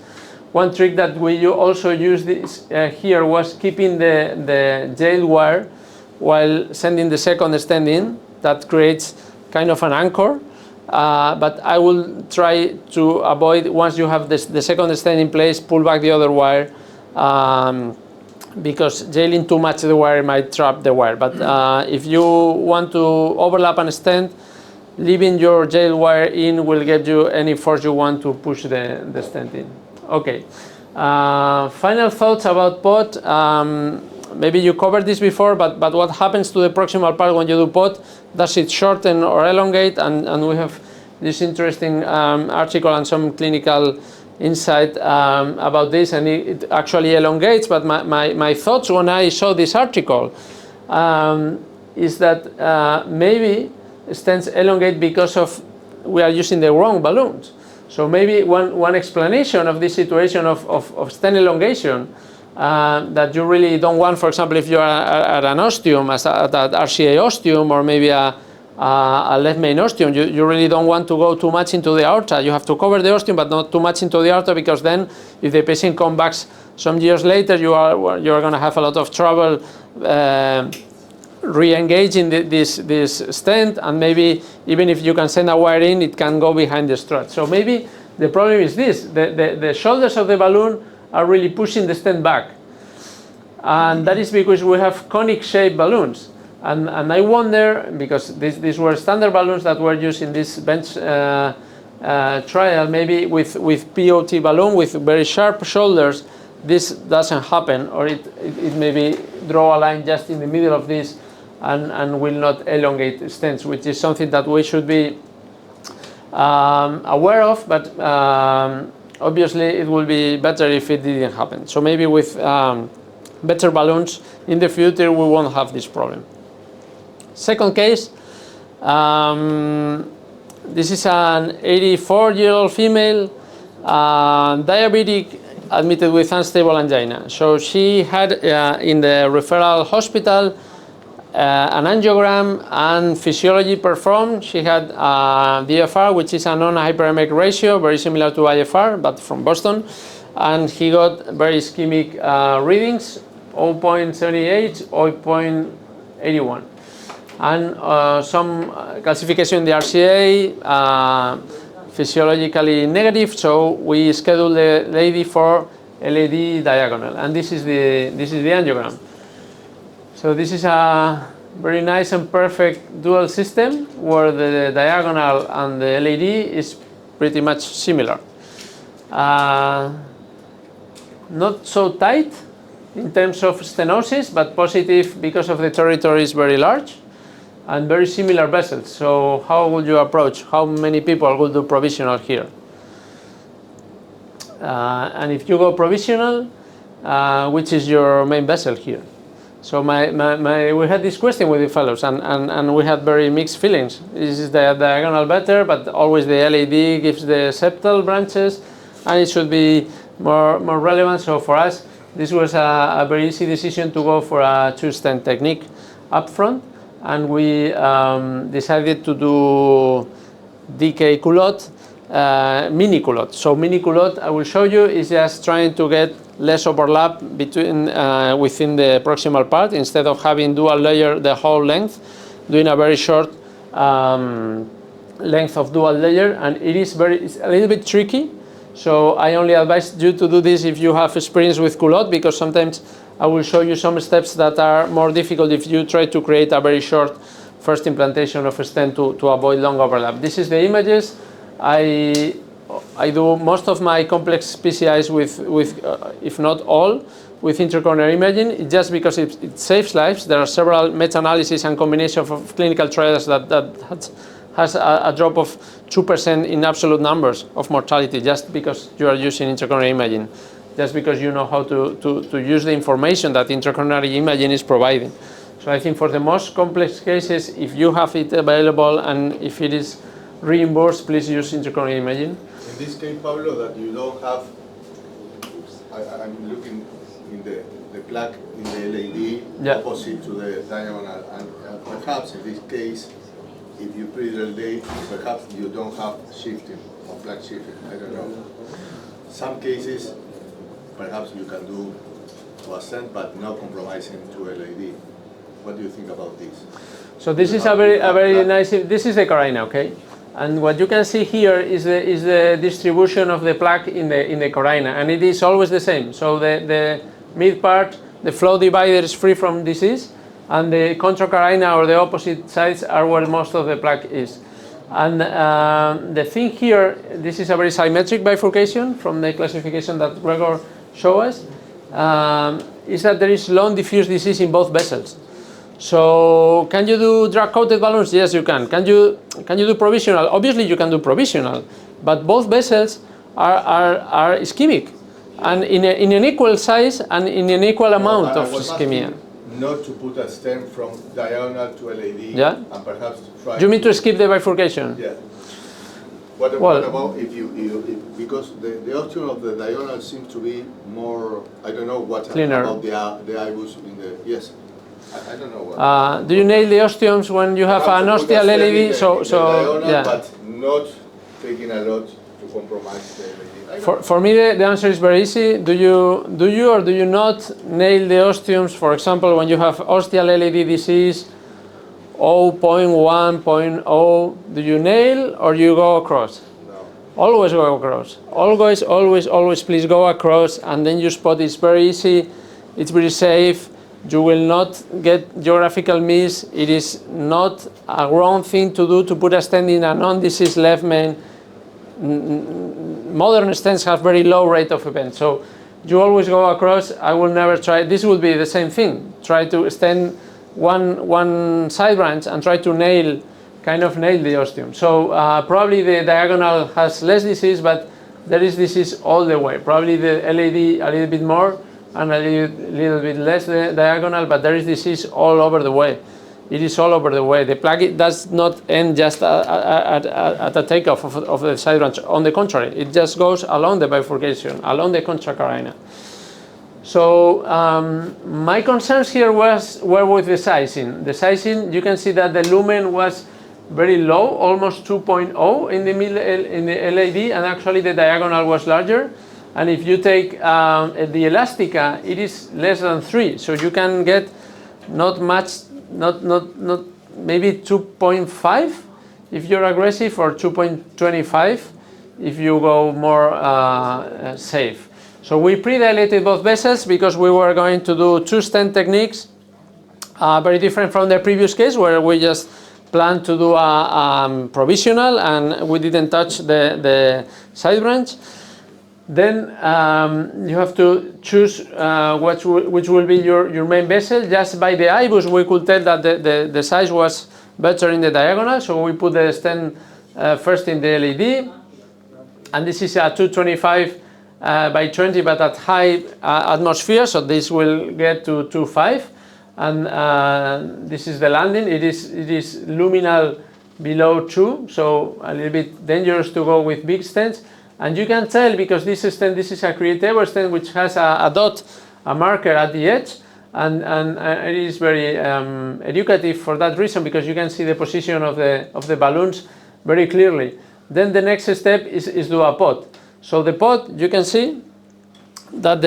One trick that we also used this, here was keeping the jail wire while sending the second stent in. That creates kind of an anchor. But I will try to avoid, once you have the second stent in place, pull back the other wire, because jailing too much the wire might trap the wire. But if you want to overlap an stent, leaving your jail wire in will get you any force you want to push the stent in. Okay. Final thoughts about POT. Maybe you covered this before, but what happens to the proximal part when you do POT? Does it shorten or elongate? And we have this interesting article and some clinical insight about this, and it actually elongates. But my thoughts when I saw this article is that maybe stents elongate because of we are using the wrong balloons. So maybe one explanation of this situation of stent elongation that you really don't want, for example, if you are at an ostium, at RCA ostium, or maybe a left main ostium, you really don't want to go too much into the aorta. You have to cover the ostium, but not too much into the aorta, because then if the patient comes back some years later, you're going to have a lot of trouble re-engaging this stent, and maybe even if you can send a wire in, it can go behind the strut. So maybe the problem is this: the shoulders of the balloon are really pushing the stent back, and that is because we have conic shaped balloons. And I wonder, because these were standard balloons that were used in this bench trial, maybe with POT balloon with very sharp shoulders, this doesn't happen, or it maybe draw a line just in the middle of this and will not elongate stents, which is something that we should be aware of, but obviously it will be better if it didn't happen. So maybe with better balloons in the future we won't have this problem. Second case, this is an 84-year-old female, diabetic, admitted with unstable angina. So she had in the referral hospital an angiogram and physiology performed. She had DFR, which is a non-hyperemic ratio, very similar to IFR, but from Boston. And he got very ischemic readings, 0.78, 0.81. And some calcification in the RCA, physiologically negative, so we scheduled the lady for LAD diagonal, and this is the angiogram. So this is a very nice and perfect dual system where the diagonal and the LAD is pretty much similar. Not so tight in terms of stenosis, but positive because of the territory is very large. And very similar vessels. So how would you approach? How many people will do provisional here? And if you go provisional, which is your main vessel here? So we had this question with the fellows, and we had very mixed feelings. Is the diagonal better, but always the LAD gives the septal branches, and it should be more relevant. So for us, this was a very easy decision to go for a two-stent technique up front. And we decided to do DK culotte, mini culotte. So mini culotte, I will show you, is just trying to get less overlap between within the proximal part, instead of having dual layer the whole length, doing a very short length of dual layer, and it's a little bit tricky. So I only advise you to do this if you have experience with culotte, because sometimes I will show you some steps that are more difficult if you try to create a very short first implantation of a stent to avoid long overlap. This is the images. I do most of my complex PCIs with if not all, with intracoronary imaging, just because it saves lives. There are several meta-analyses and combinations of clinical trials that has a drop of 2% in absolute numbers of mortality, just because you are using intracoronary imaging, just because you know how to use the information that intracoronary imaging is providing. So I think for the most complex cases, if you have it available and if it is reimbursed, please use intracoronary imaging. In this case, Pablo, that you don't have, I'm looking in the plaque in the LAD opposite to the diagonal, and perhaps in this case, if you pre-dilate, perhaps you don't have shifting or plaque shifting, I don't know. Some cases, perhaps you can do to a stent, but not compromising to LAD. What do you think about this? So this is a very nice, this is the carina, okay? And what you can see here is the distribution of the plaque in the carina, and it is always the same. So the mid part, the flow divider is free from disease, and the contracarina or the opposite sides are where most of the plaque is. And the thing here, this is a very symmetric bifurcation from the classification that Gregor showed us, is that there is long diffuse disease in both vessels. So can you do drug-coated balloons? Yes, you can. Can you do provisional? Obviously you can do provisional, but both vessels are ischemic, and in an equal size and in an equal amount of ischemia. Not to put a stent from diagonal to LAD, yeah, and perhaps try. You mean to skip the bifurcation? Yeah. What about if because the option of the diagonal seems to be more, I don't know what cleaner about the IBUS in the, yes. I don't know what. Do you nail the osteums when you have an osteal LAD? Diagonal, yeah. But not taking a lot to compromise the LAD. For me, the answer is very easy. Do you or do you not nail the osteums? For example, when you have osteal LAD disease, 0.1, 0.0, do you nail or you go across? No. Always go across. Always, please go across, and then you spot. It's very easy. It's very safe. You will not get geographical miss. It is not a wrong thing to do to put a stent in a non-diseased left main. Modern stents have very low rate of event, so you always go across. I will never try. This will be the same thing. Try to stent one side branch and try to nail the osteum. So probably the diagonal has less disease, but there is disease all the way. Probably the LAD a little bit more and a little bit less the diagonal, but there is disease all over the way. It is all over the way. The plaque does not end just at a takeoff of the side branch. On the contrary, it just goes along the bifurcation, along the contracarina. So my concerns here were with the sizing. The sizing, you can see that the lumen was very low, almost 2.0 in the LAD, and actually the diagonal was larger. And if you take the elastica, it is less than 3. So you can get not much, not maybe 2.5 if you're aggressive, or 2.25 if you go more safe. So we pre-dilated both vessels because we were going to do 2 stent techniques, very different from the previous case where we just planned to do a provisional and we didn't touch the side branch. Then you have to choose which will be your main vessel. Just by the IBUS we could tell that the size was better in the diagonal, so we put the stent first in the LAD, and this is a 225 by 20 but at high atmosphere, so this will get to 2.5, and this is the landing. It is luminal below 2, so a little bit dangerous to go with big stents. And you can tell because this stent, this is a creatable stent which has a dot, a marker at the edge, and it is very educative for that reason, because you can see the position of the balloons very clearly. Then the next step is do a POT. So the POT, you can see that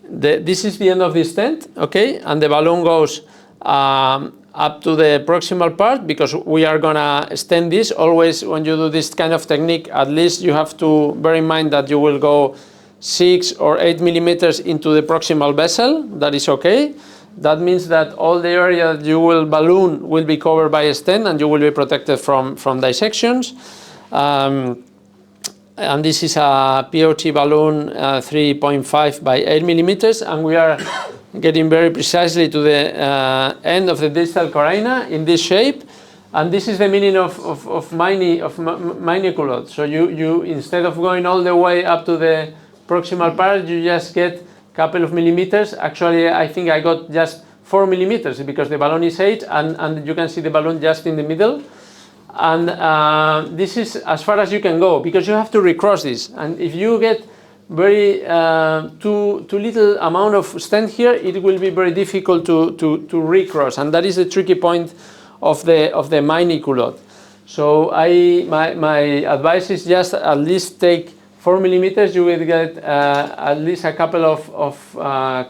this is the end of the stent, okay, and the balloon goes up to the proximal part, because we are gonna stent this. Always when you do this kind of technique, at least you have to bear in mind that you will go 6 or 8 millimeters into the proximal vessel. That is okay. That means that all the area that you will balloon will be covered by a stent, and you will be protected from dissections. And this is a POT balloon 3.5 by 8 millimeters, and we are getting very precisely to the end of the distal carina in this shape. And this is the meaning of miniculot. So you instead of going all the way up to the proximal part, you just get a couple of millimeters. Actually, I think I got just 4 millimeters because the balloon is 8, and you can see the balloon just in the middle. And this is as far as you can go, because you have to recross this. And if you get very too little amount of stent here, it will be very difficult to recross, and that is the tricky point of the miniculot. So my advice is just at least take 4 millimeters. You will get at least a couple of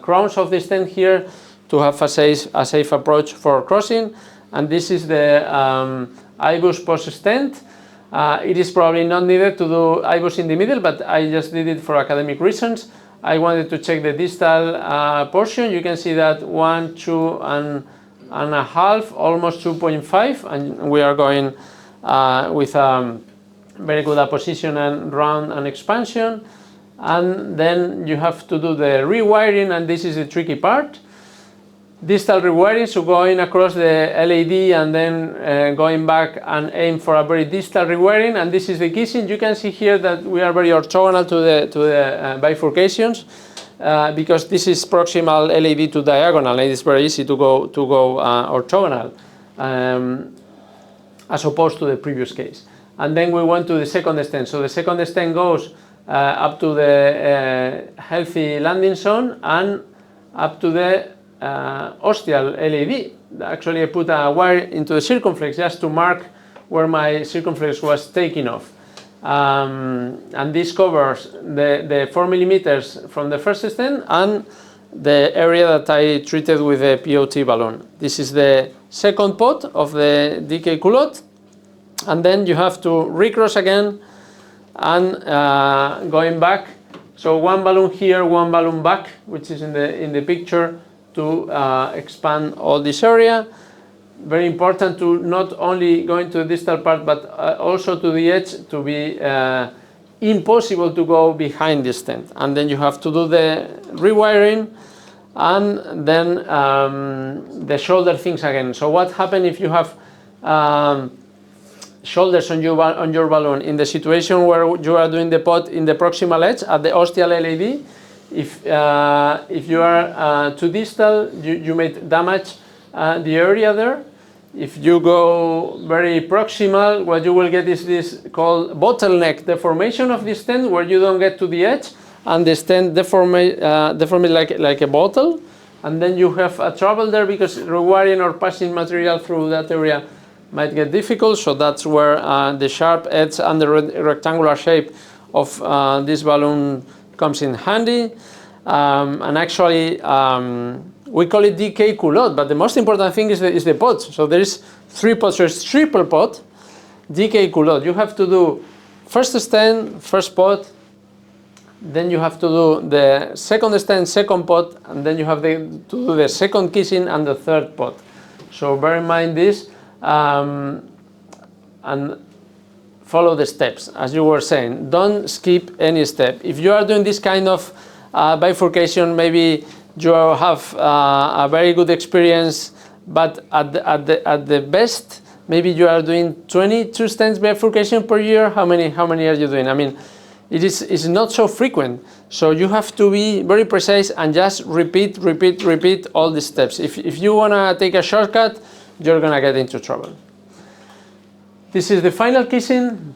crowns of the stent here to have a safe approach for crossing. And this is the IBUS post stent. It is probably not needed to do IBUS in the middle, but I just did it for academic reasons. I wanted to check the distal portion. You can see that 1, 2.5, almost 2.5, and we are going with very good apposition and round and expansion. And then you have to do the rewiring, and this is the tricky part. Distal rewiring, so going across the LAD and then going back and aim for a very distal rewiring, and this is the kissing. You can see here that we are very orthogonal to the bifurcations because this is proximal LAD to diagonal, and it's very easy to go orthogonal as opposed to the previous case. And then we went to the second stent. So the second stent goes up to the healthy landing zone and up to the ostial LAD. Actually, I put a wire into the circumflex just to mark where my circumflex was taking off. And this covers the 4 millimeters from the first stent and the area that I treated with the POT balloon. This is the second pot of the DK culotte. And then you have to recross again and going back. So one balloon here, one balloon back, which is in the picture, to expand all this area. Very important to not only go into the distal part, but also to the edge, to be impossible to go behind the stent. And then you have to do the rewiring, and then the shoulder things again. So what happens if you have shoulders on your balloon in the situation where you are doing the POT in the proximal edge at the ostial LAD? If you are too distal, you may damage the area there. If you go very proximal, what you will get is this called bottleneck deformation of the stent, where you don't get to the edge and the stent deformed like a bottle, and then you have a trouble there because rewiring or passing material through that area might get difficult. So that's where the sharp edge and the rectangular shape of this balloon comes in handy. And actually we call it DK culotte, but the most important thing is the pot. So there is 3 pots, so it's triple pot, DK culotte. You have to do first stent, first pot, then you have to do the second stent, second pot, and then you have to do the second kissing and the third pot. So bear in mind this and follow the steps, as you were saying. Don't skip any step. If you are doing this kind of bifurcation, maybe you have a very good experience, but at the best, maybe you are doing 22 stents bifurcation per year. How many are you doing? I mean, it's not so frequent. So you have to be very precise and just repeat all the steps. If you want to take a shortcut, you're going to get into trouble. This is the final kissing.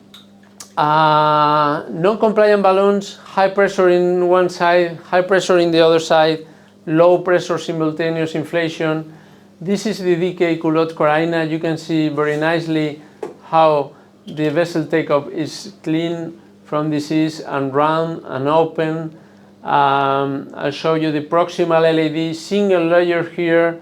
Non-compliant balloons, high pressure in one side, high pressure in the other side, low pressure simultaneous inflation. This is the DK culotte carina. You can see very nicely how the vessel takeoff is clean from disease and round and open. I'll show you the proximal LAD, single layer here,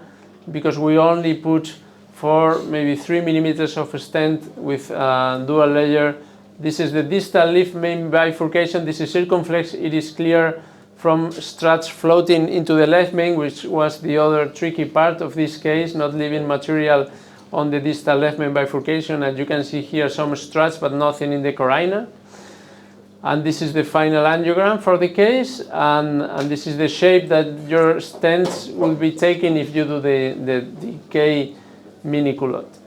because we only put 4, maybe 3 millimeters of a stent with dual layer. This is the distal left main bifurcation. This is circumflex. It is clear from struts floating into the left main, which was the other tricky part of this case, not leaving material on the distal left main bifurcation. And you can see here some struts, but nothing in the carina. And this is the final angiogram for the case, and this is the shape that your stents will be taking if you do the DK mini culotte.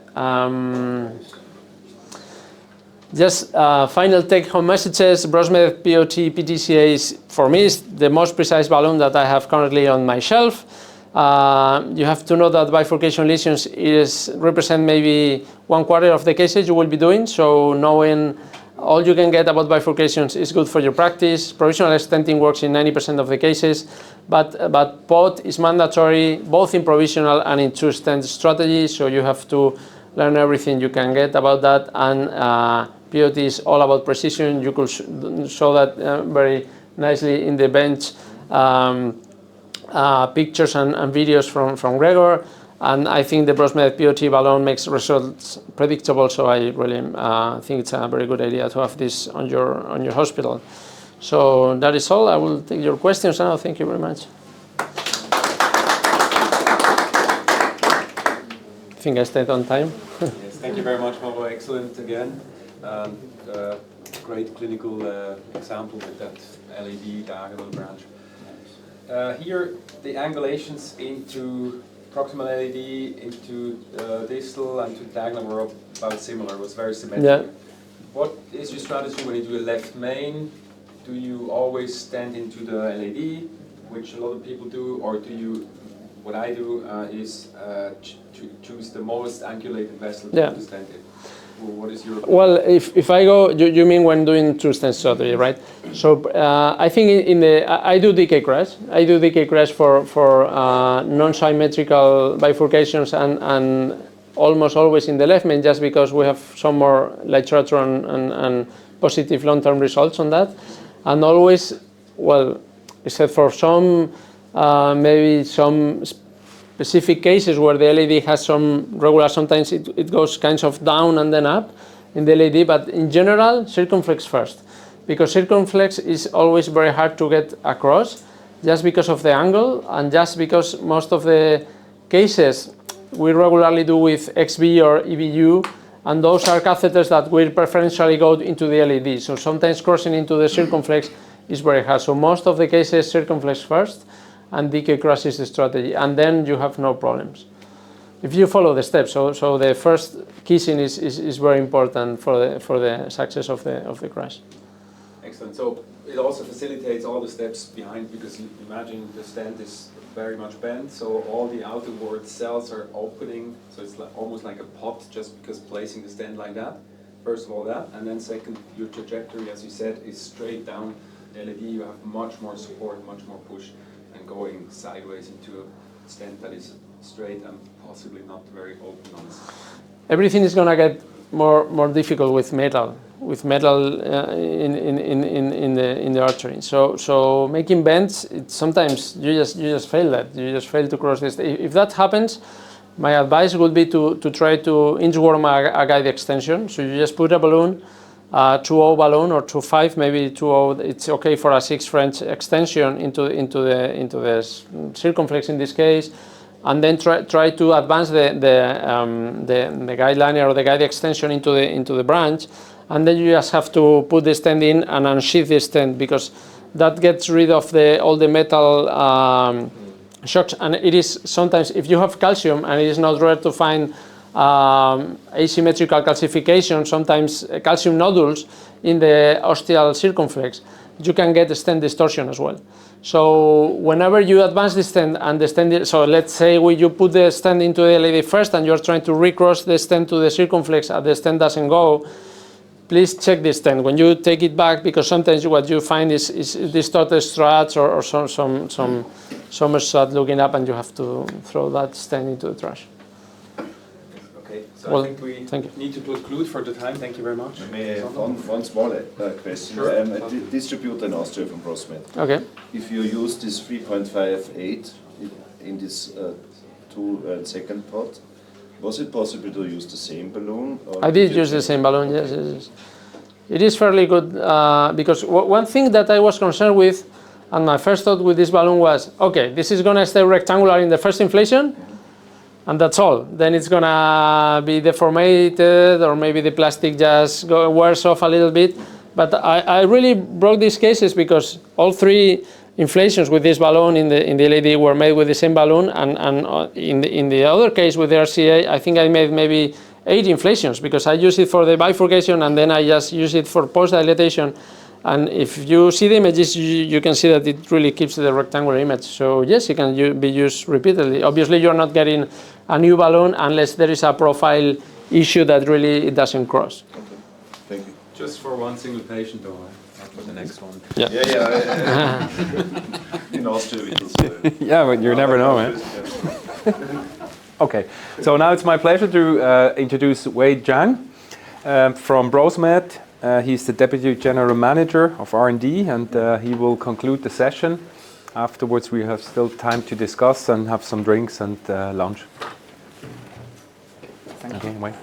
Just final take-home messages. Brosmed POT PTCA is, for me, is the most precise balloon that I have currently on my shelf. You have to know that bifurcation lesions represent maybe 1/4 of the cases you will be doing, so knowing all you can get about bifurcations is good for your practice. Provisional stenting works in 90% of the cases, but POT is mandatory both in provisional and in 2-stent strategy, so you have to learn everything you can get about that. And POT is all about precision. You could show that very nicely in the bench pictures and videos from Gregor. And I think the Brosmed POT balloon makes results predictable, so I really think it's a very good idea to have this on your hospital. So that is all. I will take your questions now. Thank you very much. I think I stayed on time. Yes, thank you very much, Pablo. Excellent again. Great clinical example with that LED diagonal branch. Here, the angulations into proximal LED into distal and to diagonal were about similar. It was very symmetric. Yeah. What is your strategy when you do a left main? Do you always stand into the LED, which a lot of people do, or do you? What I do is choose the most angulated vessel to stand in. Well, what is your? Well, if I go, you mean when doing 2-stent strategy, right? So I think I do DK crash. I do DK crash for non-symmetrical bifurcations and almost always in the left main, just because we have some more literature and positive long-term results on that. And always, well, except for some maybe some specific cases where the LED has some regular, sometimes it goes kind of down and then up in the LED, but in general, circumflex first, because circumflex is always very hard to get across, just because of the angle and just because most of the cases we regularly do with XV or EVU, and those are catheters that will preferentially go into the LED. So sometimes crossing into the circumflex is very hard. So most of the cases, circumflex first, and DK cross is the strategy, and then you have no problems if you follow the steps. So the first kissing is very important for the success of the crash. Excellent. So it also facilitates all the steps behind, because you imagine the stent is very much bent, so all the outward cells are opening, so it's almost like a pot, just because placing the stent like that. First of all that, and then second, your trajectory, as you said, is straight down the LED. You have much more support, much more push, and going sideways into a stent that is straight and possibly not very open on this. Everything is going to get more difficult with metal in the artery. So making bends, sometimes you just fail that. You just fail to cross this. If that happens, my advice would be to try to inchworm a guide extension. So you just put a balloon, 2.0 balloon or 2.5, maybe 2.0. It's okay for a 6 French extension into the circumflex in this case, and then try to advance the guideliner or the guide extension into the branch, and then you just have to put the stent in and unsheath the stent, because that gets rid of all the metal shocks. And it is sometimes, if you have calcium, and it is not rare to find asymmetrical calcification, sometimes calcium nodules in the ostial circumflex, you can get stent distortion as well. So whenever you advance the stent and the stent, so let's say you put the stent into the LED first and you're trying to recross the stent to the circumflex and the stent doesn't go, please check the stent when you take it back, because sometimes what you find is distorted struts or some strut looking up, and you have to throw that stent into the trash. Okay, so Well, I think we need to conclude for the time. Thank you very much. May I have one small question? Sure. I'm a distributor in Austria from Brosmed. Okay. If you use this 3.58 in this 2 second pot, Was it possible to use the same balloon? Or I did use the same balloon, yes, yes, yes. It is fairly good because one thing that I was concerned with, and my first thought with this balloon was, okay, this is going to stay rectangular in the first inflation, and that's all. Then it's going to be deformated, or maybe the plastic just wears off a little bit. But I really brought these cases because all three inflations with this balloon in the LED were made with the same balloon, and in the other case with the RCA, I think I made maybe 8 inflations because I use it for the bifurcation and then I just use it for post-dilatation. And if you see the images, you can see that it really keeps the rectangular image. So yes, it can be used repeatedly. Obviously, you're not getting a new balloon unless there is a profile issue that really it doesn't cross. Okay. Thank you. Just for one single patient, though, not for the next one. Yeah. Yeah. In Austria, it was. Yeah, but you never know, man. Okay, so now it's my pleasure to introduce Zhang from Brosmed. He's the Deputy General Manager of R&D, and he will conclude the session. Afterwards, we have still time to discuss and have some drinks and lunch. Thank you. Wait.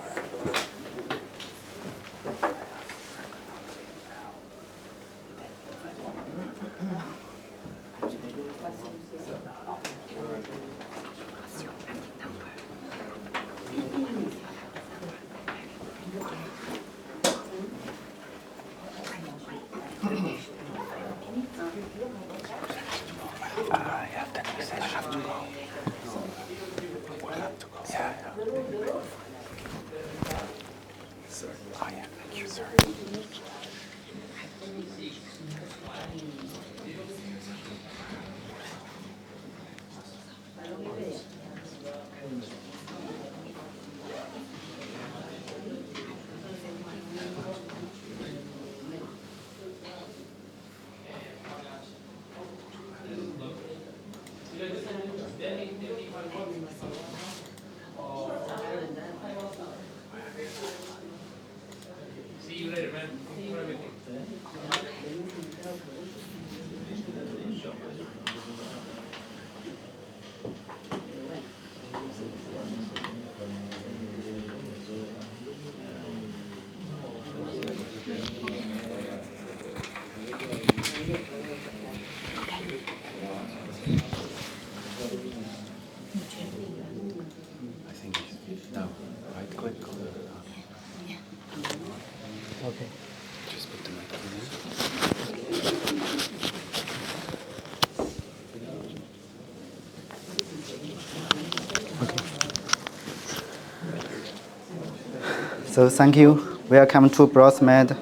So thank you. Welcome to Brosmed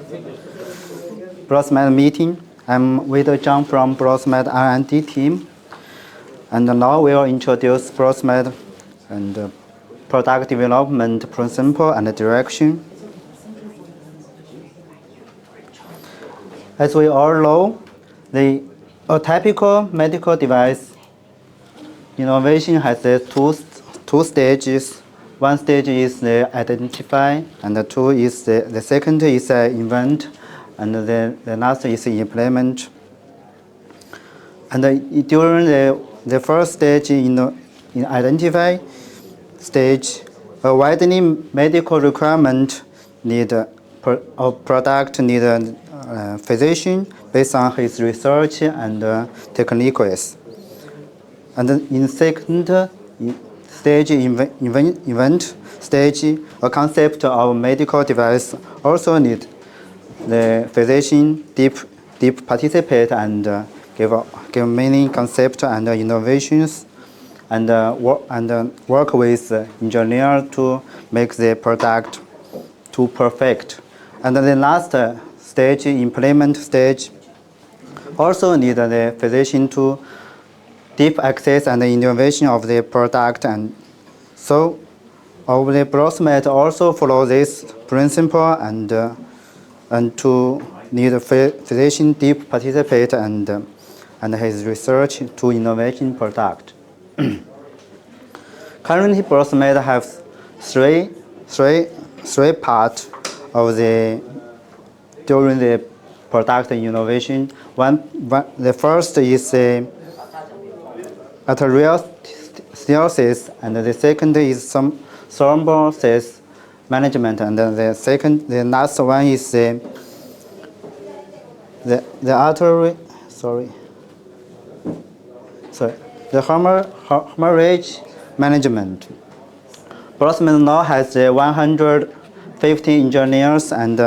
meeting. I'm with Zhang from Brosmed R&D team. And now we'll introduce Brosmed and product development principle and direction. As we all know, a typical medical device innovation has two stages. One stage is the identify, and the second is invent, and the last is implement. And during the first stage in identify stage, a widening medical requirement need a product need a physician based on his research and techniques. And in second stage, event stage, a concept of medical device also need the physician deep participate and give many concepts and innovations, and work with engineer to make the product to perfect. And the last stage, implement stage, also need the physician to deep access and innovation of the product, and so our Brosmed also follow this principle and to need a physician deep participate and his research to innovation product. Currently, Brosmed have three parts of during the product innovation. The first is arterial stenosis, and the second is thrombosis management, and the last one is the artery, the hemorrhage management. Brosmed now has 150 engineers and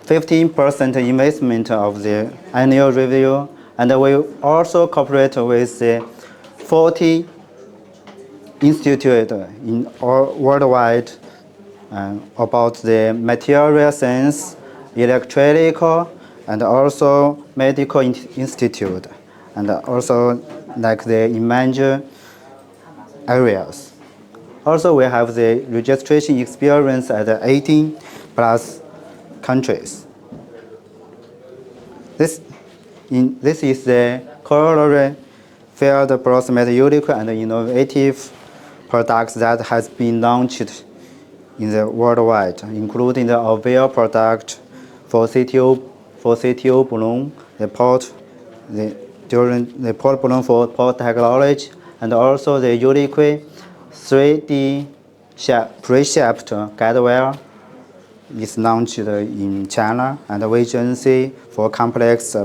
15% investment of the annual review, and we also cooperate with 40 institutes in all worldwide about the material science, electrical, and also medical institute, and also like the imaging areas. Also, we have the registration experience at 18 plus countries. This is the coronary field Brosmed unique and innovative products that has been launched in the worldwide, including the Avil product for CTO balloon, the port, during the port balloon for port technology, and also the unique 3D pre-shaped guidewire is launched in China, and VGNC for complex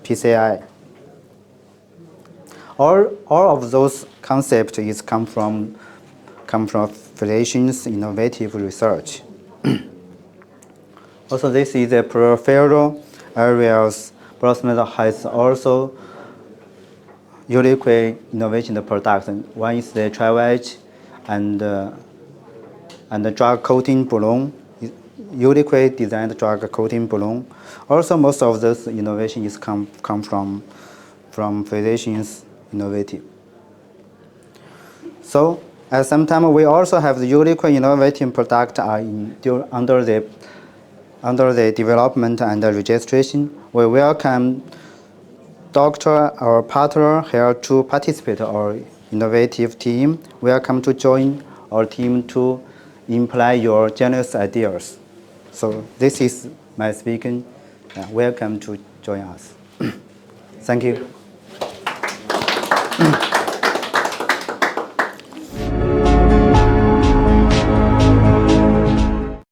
PCI. All of those concepts is come from physicians' innovative research. Also, this is the peripheral areas. Brosmed has also unique innovation products. One is the Tri-Wedge and the drug coating balloon, uniquely designed drug coating balloon. Also, most of this innovation is come from physicians' innovative. So at some time, we also have the unique innovative product under the development and the registration. We welcome doctor or partner here to participate our innovative team. Welcome to join our team to imply your genius ideas. So this is my speaking. Welcome to join us. Thank you.